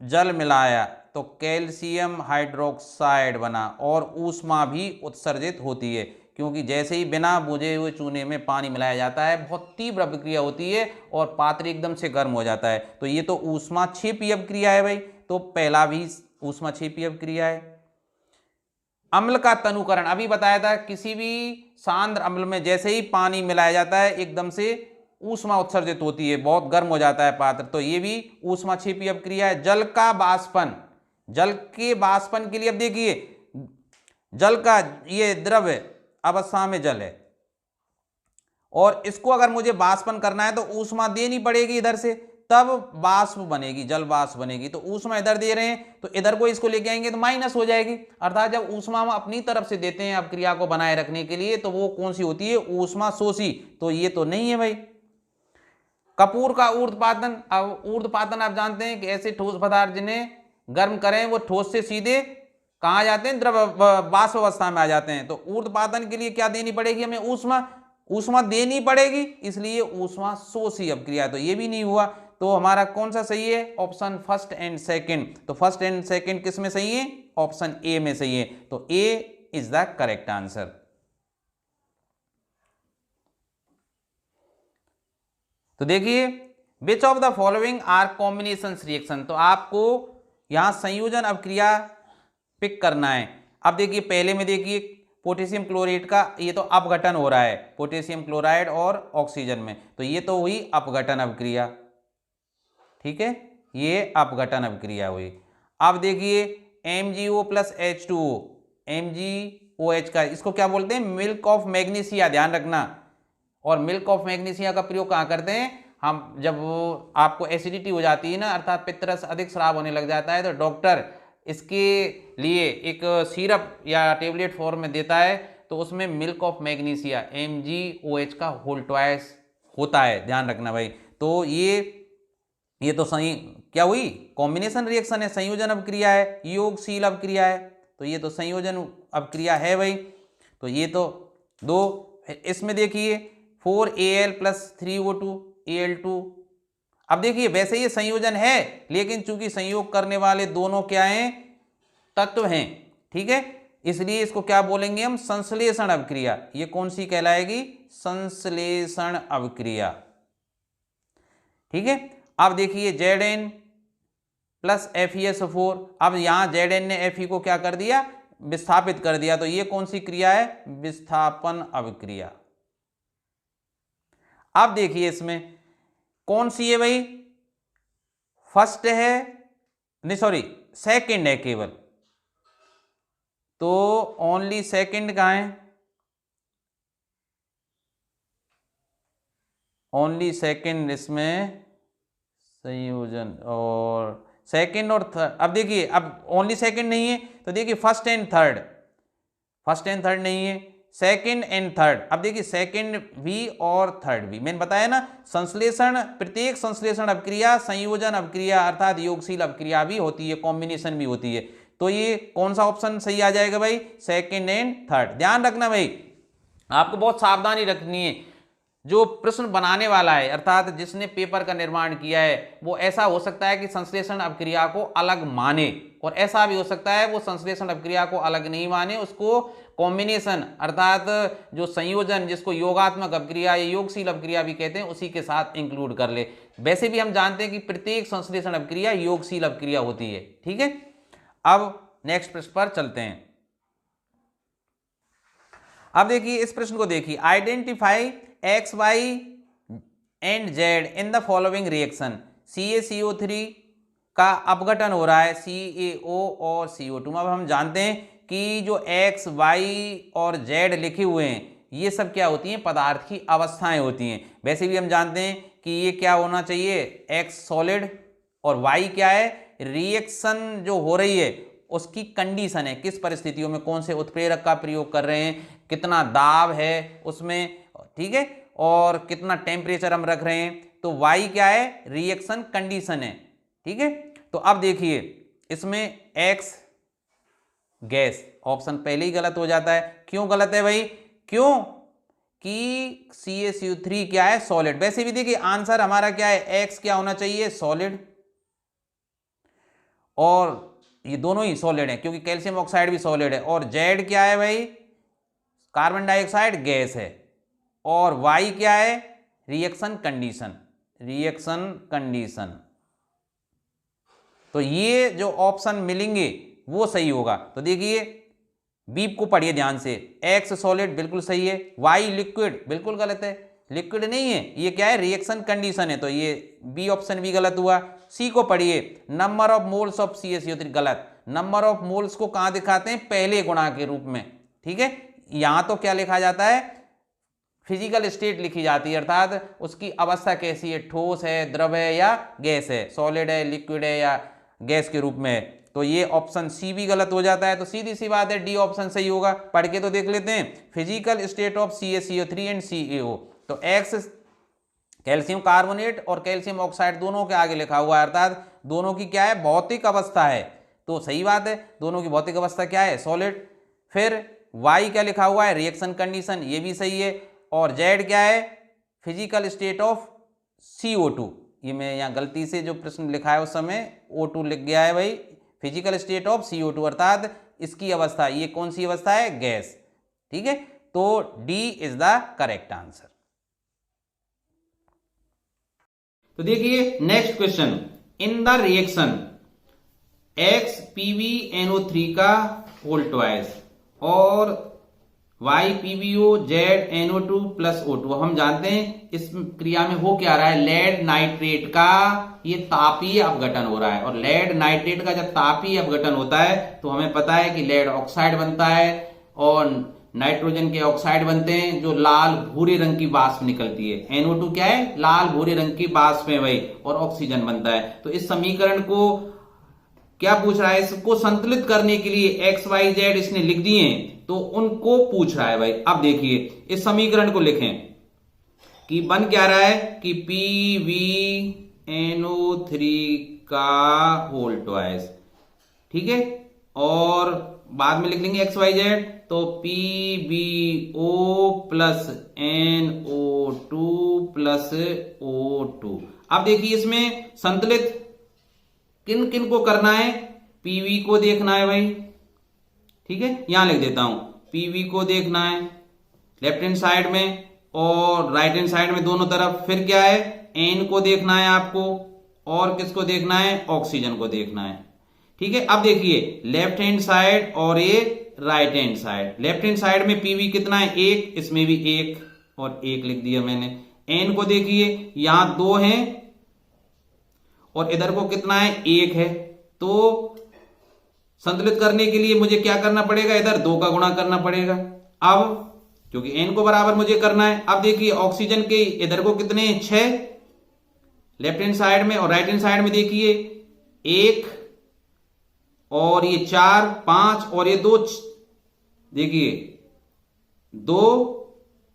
B: जल मिलाया तो कैल्शियम हाइड्रोक्साइड बना और ऊष्मा भी उत्सर्जित होती है, क्योंकि जैसे ही बिना बुझे हुए चूने में पानी मिलाया जाता है बहुत तीव्र अभिक्रिया होती है और पात्र एकदम से गर्म हो जाता है, तो ये तो ऊष्माक्षेपी अभिक्रिया है भाई, तो पहला भी ऊष्माक्षेपी अभिक्रिया है। अम्ल का तनुकरण अभी बताया था, किसी भी सांद्र अम्ल में जैसे ही पानी मिलाया जाता है एकदम से ऊष्मा उत्सर्जित होती है, बहुत गर्म हो जाता है पात्र, तो ये भी ऊष्माक्षेपी अभिक्रिया है। जल का वाष्पन, जल के वाष्पन के लिए अब देखिए जल का ये द्रव्य अवस्था में जल है और इसको अगर मुझे वाष्पन करना है तो ऊष्मा देनी पड़ेगी इधर से, तब वाष्प बनेगी, जल वाष्प बनेगी। तो ऊष्मा इधर दे रहे हैं तो इधर को इसको लेके आएंगे तो माइनस हो जाएगी, अर्थात जब ऊष्मा हम अपनी तरफ से देते हैं अभिक्रिया को बनाए रखने के लिए तो वो कौन सी होती है, ऊष्मा शोषी, तो ये तो नहीं है भाई। कपूर का ऊर्ध्वपातन, अब ऊर्ध्वपातन आप जानते हैं कि ऐसे ठोस पदार्थ जिन्हें गर्म करें वो ठोस से सीधे कहाँ आ जाते हैं, द्रव वाष्प अवस्था में आ जाते हैं। तो ऊर्ध्वपातन के लिए क्या देनी पड़ेगी हमें, ऊष्मा देनी पड़ेगी, इसलिए ऊष्मा शोषी अभिक्रिया, तो ये भी नहीं हुआ। तो हमारा कौन सा सही है, ऑप्शन फर्स्ट एंड सेकंड। तो फर्स्ट एंड सेकंड किस में सही है, ऑप्शन ए में सही है, तो A is the correct answer. तो देखिए which of the following are combination reaction, तो आपको यहां संयोजन अभिक्रिया पिक करना है। अब देखिए पहले में देखिए पोटेशियम क्लोराइड का ये तो अपघटन हो रहा है पोटेशियम क्लोराइड और ऑक्सीजन में, तो ये तो हुई अपघटन अभिक्रिया, ठीक है, ये अपघटन अभिक्रिया हुई। अब देखिए MgO प्लस H2O, MgOH का इसको क्या बोलते हैं, मिल्क ऑफ मैग्नीशिया, ध्यान रखना। और मिल्क ऑफ मैग्नीशिया का प्रयोग कहाँ करते हैं हम, जब आपको एसिडिटी हो जाती है ना, अर्थात पित्तरस अधिक स्राव होने लग जाता है, तो डॉक्टर इसके लिए एक सिरप या टेबलेट फॉर्म में देता है, तो उसमें मिल्क ऑफ मैग्नीशिया MgOH का होल ट्वाइस होता है, ध्यान रखना भाई। तो ये तो सही क्या हुई, कॉम्बिनेशन रिएक्शन है, संयोजन अभिक्रिया है, योगशील अभिक्रिया है, तो ये तो संयोजन अभिक्रिया है भाई। तो ये तो दो, इसमें देखिए 4Al प्लस 3O2 Al2। अब देखिए वैसे ये संयोजन है, लेकिन चूंकि संयोग करने वाले दोनों क्या हैं, तत्व हैं, ठीक है, इसलिए इसको क्या बोलेंगे हम, संश्लेषण अभिक्रिया। ये कौन सी कहलाएगी, संश्लेषण अभिक्रिया, ठीक है। अब देखिए Zn प्लस FeSO4, अब यहां Zn ने Fe को क्या कर दिया, विस्थापित कर दिया, तो ये कौन सी क्रिया है, विस्थापन अभिक्रिया। अब देखिए इसमें कौन सी है भाई, फर्स्ट है, नहीं सॉरी सेकंड है केवल, तो ओनली सेकंड कहां है, ओनली सेकंड इसमें संयोजन, और सेकंड और थर्ड। अब देखिए अब ओनली सेकंड नहीं है, तो देखिए first and third, first and third नहीं है, सेकंड एंड थर्ड। अब देखिए सेकंड भी और थर्ड भी, मैंने बताया ना, संश्लेषण, प्रत्येक संश्लेषण अभिक्रिया संयोजन अभिक्रिया अर्थात योगशील अभिक्रिया भी होती है, कॉम्बिनेशन भी होती है। तो ये कौन सा ऑप्शन सही आ जाएगा भाई, सेकंड एंड थर्ड। ध्यान रखना भाई, आपको बहुत सावधानी रखनी है, जो प्रश्न बनाने वाला है अर्थात जिसने पेपर का निर्माण किया है, वो ऐसा हो सकता है कि संश्लेषण अभिक्रिया को अलग माने, और ऐसा भी हो सकता है वो संश्लेषण अभिक्रिया को अलग नहीं माने, उसको कॉम्बिनेशन अर्थात जो संयोजन, जिसको योगात्मक अभिक्रिया या योगशील अभिक्रिया भी कहते हैं, उसी के साथ इंक्लूड कर ले। वैसे भी हम जानते हैं कि प्रत्येक संश्लेषण अभिक्रिया योगशील अभिक्रिया होती है, ठीक है। अब नेक्स्ट प्रश्न पर चलते हैं। अब देखिए इस प्रश्न को देखिए, identify X, Y and Z in the following reaction. CaCO3 का अपघटन हो रहा है CaO और CO2। अब हम जानते हैं कि जो X, Y और Z लिखे हुए हैं, ये सब क्या होती हैं, पदार्थ की अवस्थाएं होती हैं। वैसे भी हम जानते हैं कि ये क्या होना चाहिए, X सॉलिड और Y क्या है, रिएक्शन जो हो रही है उसकी कंडीशन है, किस परिस्थितियों में कौन से उत्प्रेरक का प्रयोग कर रहे हैं, कितना दाब है उसमें, ठीक है, और कितना टेम्परेचर हम रख रहे हैं। तो Y क्या है, रिएक्शन कंडीशन है, ठीक है। तो अब देखिए इसमें X गैस, ऑप्शन पहले ही गलत हो जाता है। क्यों गलत है भाई, क्यों कि CaCO3 क्या है, सॉलिड। वैसे भी देखिए आंसर हमारा क्या है, X क्या होना चाहिए, सॉलिड, और ये दोनों ही सॉलिड है क्योंकि कैल्शियम ऑक्साइड भी सॉलिड है, और Z क्या है भाई, कार्बन डाइऑक्साइड गैस है, और Y क्या है, रिएक्शन कंडीशन, रिएक्शन कंडीशन। तो ये जो ऑप्शन मिलेंगे वो सही होगा। तो देखिए बीप को पढ़िए ध्यान से, X सॉलिड बिल्कुल सही है, Y लिक्विड बिल्कुल गलत है, लिक्विड नहीं है, ये क्या है, रिएक्शन कंडीशन है, तो ये बी ऑप्शन भी गलत हुआ। सी को पढ़िए, number of moles of CaCO3 गलत, नंबर ऑफ मोल्स को कहां दिखाते हैं, पहले गुणा के रूप में, ठीक है। यहां तो क्या लिखा जाता है, फिजिकल स्टेट लिखी जाती है, अर्थात उसकी अवस्था कैसी है, ठोस है, द्रव है या गैस है, सॉलिड है, लिक्विड है या गैस के रूप में है। तो ये ऑप्शन सी भी गलत हो जाता है। तो सीधी सी बात है डी ऑप्शन सही होगा। पढ़ के तो देख लेते हैं, physical state of CaCO3 and CaO। तो X कैल्शियम कार्बोनेट और कैल्शियम ऑक्साइड दोनों के आगे लिखा हुआ है, अर्थात दोनों की क्या है, भौतिक अवस्था है, तो सही बात है, दोनों की भौतिक अवस्था क्या है, सॉलिड। फिर Y क्या लिखा हुआ है, रिएक्शन कंडीशन, ये भी सही है, और Z क्या है, फिजिकल स्टेट ऑफ CO2। ये मैं यहाँ गलती से जो प्रश्न लिखा है उस समय O2 लिख गया है भाई, फिजिकल स्टेट ऑफ CO2 अर्थात इसकी अवस्था, ये कौन सी अवस्था है, गैस, ठीक है। तो D is the correct answer.
A: तो देखिए next question, in the reaction XPbNO3 का होल ट्वाइस और YPbO(ZNO2 + O2), हम जानते हैं इस क्रिया में हो क्या रहा है, लेड नाइट्रेट का ये तापीय अपघटन हो रहा है। और लेड नाइट्रेट का जब तापीय अपघटन होता है तो हमें पता है कि लेड ऑक्साइड बनता है और नाइट्रोजन के ऑक्साइड बनते हैं जो लाल भूरे रंग की वाष्प निकलती है। NO2 क्या है, लाल भूरे रंग की वाष्प है भाई, और ऑक्सीजन बनता है। तो इस समीकरण को क्या पूछ रहा है, इसको संतुलित करने के लिए XYZ इसने लिख दिए हैं, तो उनको पूछ रहा है भाई। अब देखिए इस समीकरण को लिखें कि बन क्या रहा है कि PbNO3 का होल ट्वाइस, ठीक है, और बाद में लिख लेंगे XYZ, तो PbO + NO2 + O2। अब देखिए इसमें संतुलित किन किन को करना है, पीवी को देखना है भाई, ठीक है, यहां लिख देता हूं, पीवी को देखना है लेफ्ट हैंड साइड में और राइट हैंड साइड में दोनों तरफ। फिर क्या है, एन को देखना है आपको, और किसको देखना है, ऑक्सीजन को देखना है, ठीक है। अब देखिए लेफ्ट हैंड साइड और ये right hand side. Left hand side में पीवी कितना है, 1, इसमें भी 1 और 1 लिख दिया मैंने। एन को देखिए यहां 2 हैं और इधर को कितना है, 1 है। तो संतुलित करने के लिए मुझे क्या करना पड़ेगा, इधर 2 का गुणा करना पड़ेगा। अब क्योंकि एन को बराबर मुझे करना है। अब देखिए ऑक्सीजन के इधर को कितने, 6 लेफ्ट हैंड साइड में, और राइट हैंड साइड में देखिए 1 और ये 4, 5 और ये 2, देखिए 2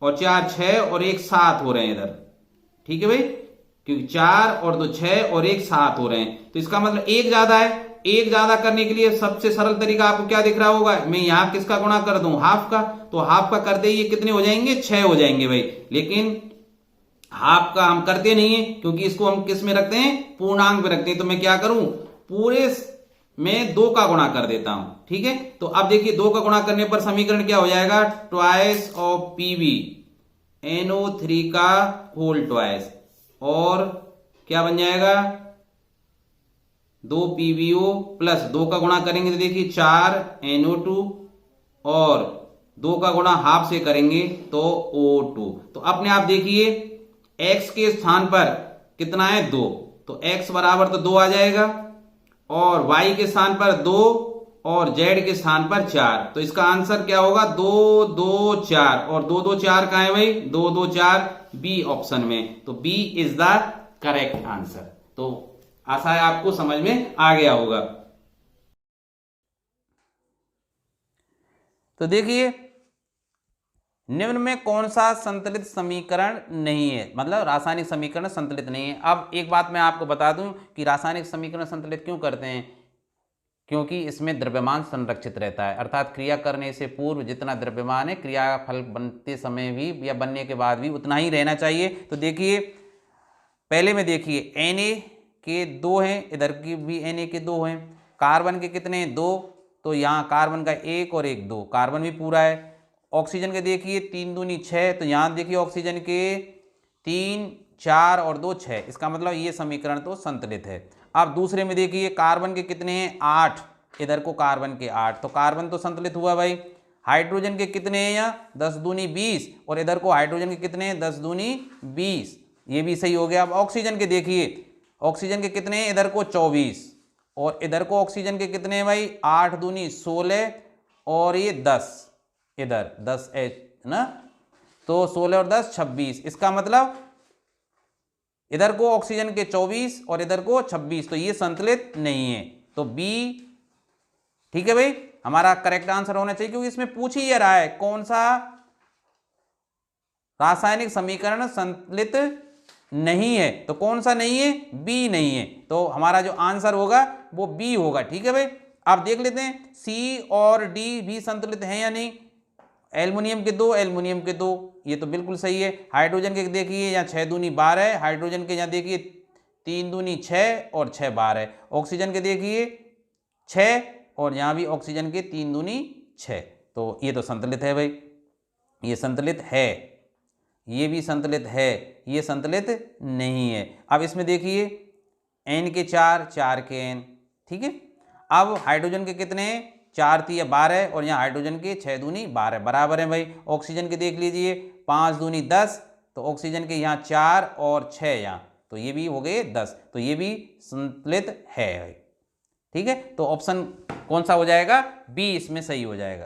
A: और 4 6 और 1 7 हो रहे हैं इधर, ठीक है भाई, क्योंकि 4 और 2 6 और 1 7 हो रहे हैं। तो इसका मतलब 1 ज्यादा है। 1 ज्यादा करने के लिए सबसे सरल तरीका आपको क्या दिख रहा होगा, मैं यहां किसका गुणा कर दूं, हाफ का। तो हाफ का करते ही ये कितने हो जाएंगे, 6 हो जाएंगे भाई। लेकिन हाफ का हम करते नहीं है क्योंकि इसको हम किस में रखते हैं, पूर्णांक में रखते हैं। तो मैं क्या करूं, पूरे में 2 का गुणा कर देता हूं, ठीक है। तो अब देखिए 2 का गुणा करने पर समीकरण क्या हो जाएगा, ट्वाइस ऑफ PbNO3 का होल ट्वाइस, और क्या बन जाएगा, 2 PbO प्लस 2 का गुणा करेंगे तो देखिए 4 NO2 और 2 का गुणा हाफ से करेंगे तो O2। तो अपने आप देखिए x के स्थान पर कितना है, 2, तो x बराबर तो 2 आ जाएगा, और y के स्थान पर 2 और z के स्थान पर 4। तो इसका आंसर क्या होगा, 2 2 4, और 2 2 4 कहां है भाई, 2 2 4 बी ऑप्शन में। तो B is the correct answer. तो आशा है आपको समझ में आ गया होगा।
B: तो देखिए निम्न में कौन सा संतुलित समीकरण नहीं है, मतलब रासायनिक समीकरण संतुलित नहीं है। अब एक बात मैं आपको बता दूं कि रासायनिक समीकरण संतुलित क्यों करते हैं, क्योंकि इसमें द्रव्यमान संरक्षित रहता है, अर्थात क्रिया करने से पूर्व जितना द्रव्यमान है क्रिया फल बनते समय भी या बनने के बाद भी उतना ही रहना चाहिए। तो देखिए पहले में देखिए Na के 2 हैं, इधर की भी Na के 2 हैं, कार्बन के कितने हैं, 2, तो यहाँ कार्बन का 1 और 1 2, कार्बन भी पूरा है। ऑक्सीजन के देखिए 3 दूनी 6, तो यहाँ देखिए ऑक्सीजन के 3 4 और 2 6, इसका मतलब ये समीकरण तो संतुलित है। अब दूसरे में देखिए कार्बन के कितने हैं, 8, इधर को कार्बन के 8, तो कार्बन तो संतुलित हुआ भाई। हाइड्रोजन के कितने हैं, यहाँ 10 दूनी 20, और इधर को हाइड्रोजन के कितने हैं, 10 दूनी 20, ये भी सही हो गया। अब ऑक्सीजन के देखिए, ऑक्सीजन के कितने हैं, इधर को 24, और इधर को ऑक्सीजन के कितने हैं भाई, 8 दूनी 16, और ये 10, इधर 10 H ना, तो 16 और 10 26, इसका मतलब इधर को ऑक्सीजन के 24 और इधर को 26, तो ये संतुलित नहीं है। तो बी, ठीक है भाई, हमारा करेक्ट आंसर होना चाहिए, क्योंकि इसमें पूछ ही रहा है कौन सा रासायनिक समीकरण संतुलित नहीं है। तो कौन सा नहीं है, बी नहीं है। तो हमारा जो आंसर होगा वो बी होगा, ठीक है भाई। अब देख लेते हैं सी और डी भी संतुलित हैं या नहीं। एल्युमिनियम के 2, एल्युमिनियम के 2, ये तो बिल्कुल सही है। हाइड्रोजन के देखिए यहाँ 6 दूनी 12 है, हाइड्रोजन के यहाँ देखिए 3 दूनी 6 और 6 12 है। ऑक्सीजन के देखिए 6 और यहाँ भी ऑक्सीजन के 3 दूनी 6, तो ये तो संतुलित है भाई, ये संतुलित है, ये भी संतुलित है, ये संतुलित नहीं है। अब इसमें देखिए n के 4, 4 के n, ठीक है। अब हाइड्रोजन के कितने हैं, 4 3 12 और यहाँ हाइड्रोजन के 6 दूनी 12 बराबर है भाई। ऑक्सीजन के देख लीजिए 5 दूनी 10, तो ऑक्सीजन के यहाँ 4 और 6 यहाँ, तो ये भी हो गए 10, तो ये भी संतुलित है भाई, ठीक है। तो ऑप्शन कौन सा हो जाएगा, बी इसमें सही हो जाएगा।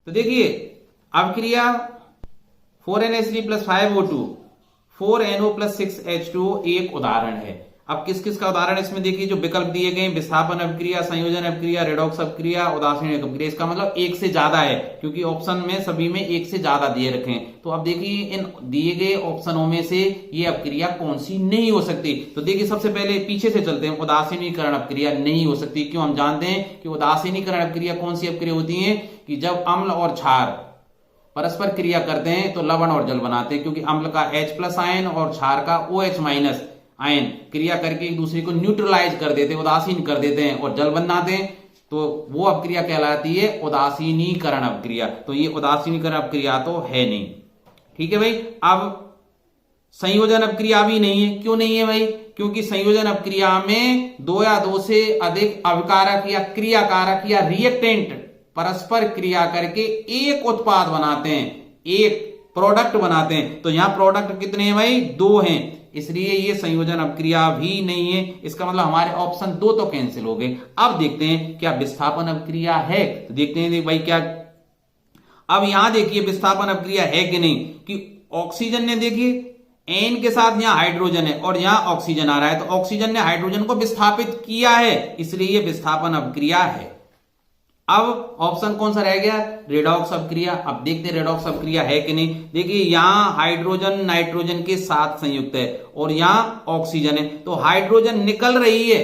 A: तो देखिए अभिक्रिया 4NH3 + 5O2 4NO + 6H2O एक उदाहरण है। अब किस किस का उदाहरण इसमें देखिए, जो विकल्प दिए गए, विस्थापन अभिक्रिया, संयोजन अभिक्रिया, रेडॉक्स अभिक्रिया, उदासीन अभिक्रिया, इसका मतलब एक से ज्यादा है, क्योंकि ऑप्शन में सभी में एक से ज्यादा दिए रखे हैं। तो अब देखिए इन दिए गए ऑप्शनों में से ये अभिक्रिया कौन सी नहीं हो सकती। तो देखिए सबसे पहले पीछे से चलते हैं, उदासीनीकरण अभिक्रिया नहीं हो सकती। क्यों, हम जानते हैं कि उदासीनीकरण अभिक्रिया कौन सी अभिक्रिया होती है कि जब अम्ल और क्षार परस्पर क्रिया करते हैं तो लवण और जल बनाते हैं, क्योंकि अम्ल का H+ आयन और क्षार का OH- आयन क्रिया करके एक दूसरे को न्यूट्रलाइज कर देते हैं, उदासीन कर देते हैं और जल बनाते हैं, तो वो अभिक्रिया कहलाती है उदासीनीकरण अभिक्रिया। तो ये उदासीनीकरण अभिक्रिया तो है नहीं, ठीक है भाई। अब संयोजन अभिक्रिया भी नहीं है। क्यों नहीं है भाई, क्योंकि संयोजन अभिक्रिया में 2 या 2 से अधिक अभिकारक या क्रियाकारक या रिएक्टेंट परस्पर क्रिया करके एक उत्पाद बनाते हैं, एक प्रोडक्ट बनाते हैं। तो यहां प्रोडक्ट कितने हैं भाई, 2 हैं, इसलिए ये संयोजन अभिक्रिया भी नहीं है। इसका मतलब हमारे ऑप्शन 2 तो कैंसिल हो गए। अब देखते हैं क्या विस्थापन अभिक्रिया है, तो देखते हैं भाई क्या। अब यहां देखिए विस्थापन अभिक्रिया है कि नहीं, कि ऑक्सीजन ने देखिए N के साथ यहां हाइड्रोजन है और यहां ऑक्सीजन आ रहा है, तो ऑक्सीजन ने हाइड्रोजन को विस्थापित किया है, इसलिए ये विस्थापन अभिक्रिया है। अब ऑप्शन कौन सा रह गया, रेडॉक्स अभिक्रिया। अब देखते हैं रेडॉक्स अभिक्रिया है कि नहीं। देखिए यहां हाइड्रोजन नाइट्रोजन के साथ संयुक्त है और यहां ऑक्सीजन है, तो हाइड्रोजन निकल रही है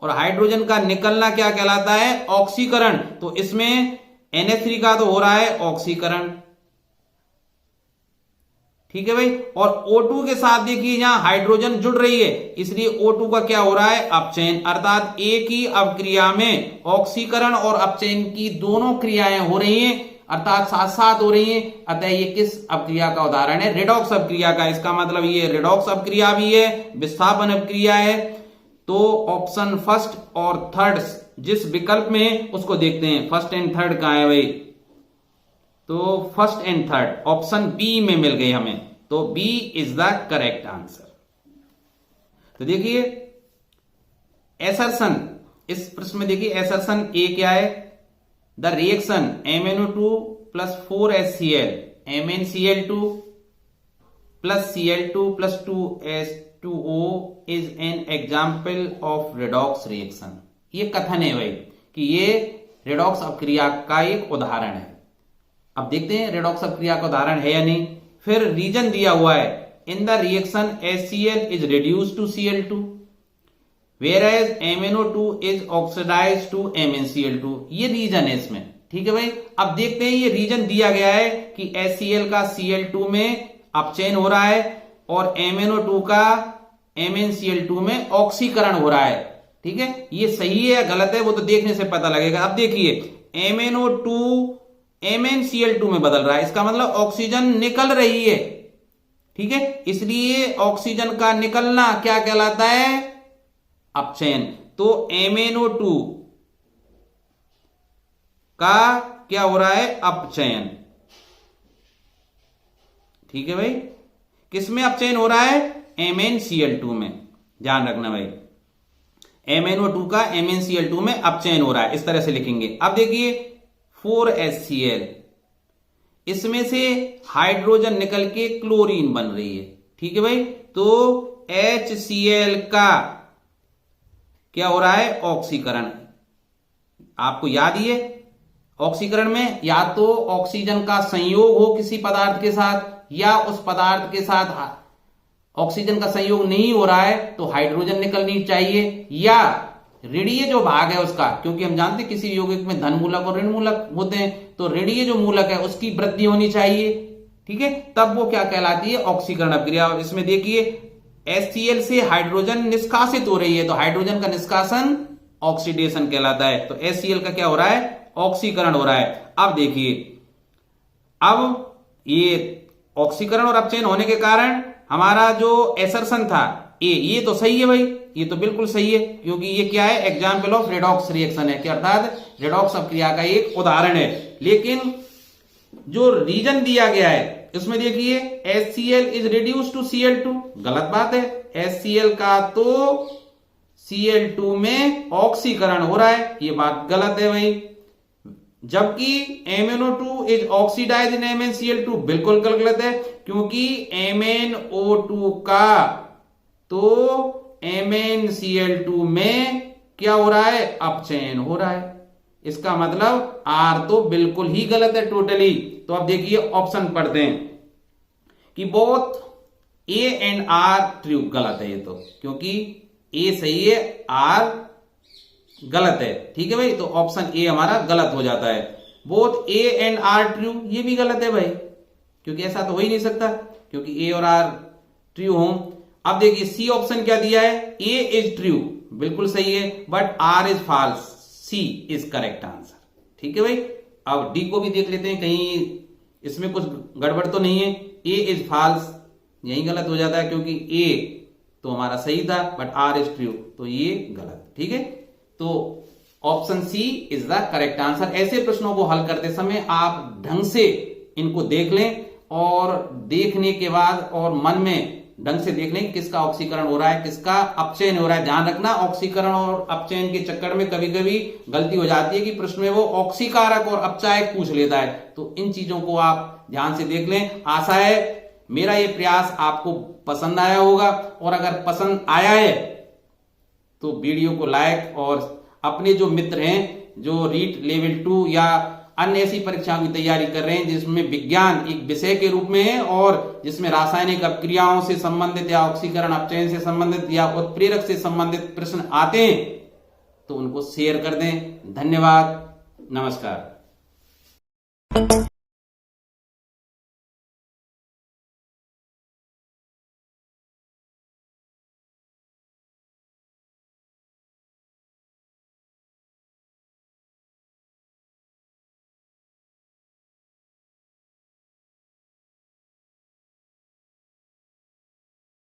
A: और हाइड्रोजन का निकलना क्या कहलाता है, ऑक्सीकरण। तो इसमें NH3 का तो हो रहा है ऑक्सीकरण, ठीक है भाई। और O2 के साथ देखिए यहां हाइड्रोजन जुड़ रही है, इसलिए O2 का क्या हो रहा है, अपचयन। अर्थात एक ही अभिक्रिया में ऑक्सीकरण और अपचयन की दोनों क्रियाएं हो रही हैं, अर्थात साथ साथ हो रही हैं। अतः ये किस अभिक्रिया का उदाहरण है, रेडॉक्स अभिक्रिया का। इसका मतलब ये रेडॉक्स अभिक्रिया भी है, विस्थापन अभिक्रिया है। तो ऑप्शन फर्स्ट और थर्ड जिस विकल्प में उसको देखते हैं, फर्स्ट एंड थर्ड कहां है भाई, तो first and third option B में मिल गई हमें, तो B is the correct answer. तो देखिए एसर्शन, इस प्रश्न में देखिए एसर्शन ए क्या है, the reaction MnO2 + 4HCl MnCl2 + Cl2 + 2H2O is an example of redox reaction. ये कथन है भाई कि ये रेडॉक्स अभिक्रिया का एक उदाहरण है। अब देखते हैं रेडॉक्स अभिक्रिया का उदाहरण है या नहीं। फिर रीजन दिया हुआ है, in the reaction HCl is reduced to Cl2 whereas MnO2 is oxidised to MnCl2। ये रीजन है इसमें, ठीक है भाई। अब देखते हैं ये रीजन दिया गया है कि HCl का Cl2 में अपचयन हो रहा है और MnO2 का MnCl2 में ऑक्सीकरण हो रहा है, ठीक है। ये सही है या गलत है वो तो देखने से पता लगेगा। अब देखिए MnO2 MnCl2 में बदल रहा है, इसका मतलब ऑक्सीजन निकल रही है, ठीक है। इसलिए ऑक्सीजन का निकलना क्या कहलाता है, अपचयन। तो MnO2 का क्या हो रहा है, अपचयन, ठीक है भाई। किसमें अपचयन हो रहा है, MnCl2 में, ध्यान रखना भाई। MnO2 का MnCl2 में अपचयन हो रहा है, इस तरह से लिखेंगे। अब देखिए 4HCl, इसमें से हाइड्रोजन निकल के क्लोरीन बन रही है, ठीक है भाई। तो HCl का क्या हो रहा है, ऑक्सीकरण। आपको याद ही है ऑक्सीकरण में या तो ऑक्सीजन का संयोग हो किसी पदार्थ के साथ, या उस पदार्थ के साथ ऑक्सीजन का संयोग नहीं हो रहा है तो हाइड्रोजन निकलनी चाहिए, या ऋणीय जो भाग है उसका, क्योंकि हम जानते हैं किसी यौगिक में धन मूलक और ऋण मूलक होते हैं, तो ऋणीय जो मूलक है उसकी वृद्धि होनी चाहिए, ठीक है। तब वो क्या कहलाती है, ऑक्सीकरण अभिक्रिया। इसमें देखिए HCl से हाइड्रोजन निष्कासित हो रही है, तो हाइड्रोजन का निष्कासन ऑक्सीडेशन कहलाता है। तो HCl का क्या हो रहा है, ऑक्सीकरण हो रहा है। अब देखिए, अब ये ऑक्सीकरण और अपचयन होने के कारण हमारा जो एसर्शन था ये तो सही है भाई, ये तो बिल्कुल सही है, क्योंकि ये क्या है, एग्जाम्पल ऑफ रेडॉक्स रिएक्शन है, कि अर्थात रेडॉक्स अपक्रिया का एक उदाहरण है। लेकिन जो रीजन दिया गया है इसमें देखिए HCl is reduce to Cl2, गलत बात है। HCl का तो Cl2 में ऑक्सीकरण हो रहा है, ये बात गलत है भाई। जबकि MnO2 is oxidise in MnCl2, बिल्कुल गलत है, क्योंकि MnO2 का तो MnCl2 में क्या हो रहा है, अपचयन हो रहा है। इसका मतलब R तो बिल्कुल ही गलत है टोटली। तो अब देखिए ऑप्शन पढ़ते हैं कि both A and R true, गलत है ये तो, क्योंकि A सही है R गलत है, ठीक है भाई। तो ऑप्शन ए हमारा गलत हो जाता है। Both A and R true, ये भी गलत है भाई, क्योंकि ऐसा तो हो ही नहीं सकता, क्योंकि ए और आर ट्रू हो। अब देखिए सी ऑप्शन क्या दिया है, ए इज ट्रू, बिल्कुल सही है, but R is false, C is correct answer, ठीक है भाई। अब डी को भी देख लेते हैं, कहीं इसमें कुछ गड़बड़ तो नहीं है। ए इज फॉल्स, यही गलत हो जाता है, क्योंकि ए तो हमारा सही था, बट आर इज ट्रू, तो ये गलत, ठीक है। तो option C is the correct answer. ऐसे प्रश्नों को हल करते समय आप ढंग से इनको देख लें, और देखने के बाद और मन में ढंग से देख लें किसका ऑक्सीकरण हो रहा है, किसका अपचयन हो रहा है। ध्यान रखना, ऑक्सीकरण और अपचयन के चक्कर में कभी कभी गलती हो जाती है कि प्रश्न में वो ऑक्सीकारक और अपचायक पूछ लेता है। तो इन चीजों को आप ध्यान से देख लें। आशा है मेरा ये प्रयास आपको पसंद आया होगा, और अगर पसंद आया है तो वीडियो को लाइक, और अपने जो मित्र हैं जो रीट लेवल 2 या अन्य ऐसी परीक्षाओं की तैयारी कर रहे हैं जिसमें विज्ञान एक विषय के रूप में है, और जिसमें रासायनिक अपक्रियाओं से संबंधित या ऑक्सीकरण अपचयन से संबंधित या उत्प्रेरक से संबंधित प्रश्न आते हैं, तो उनको शेयर कर दें। धन्यवाद, नमस्कार।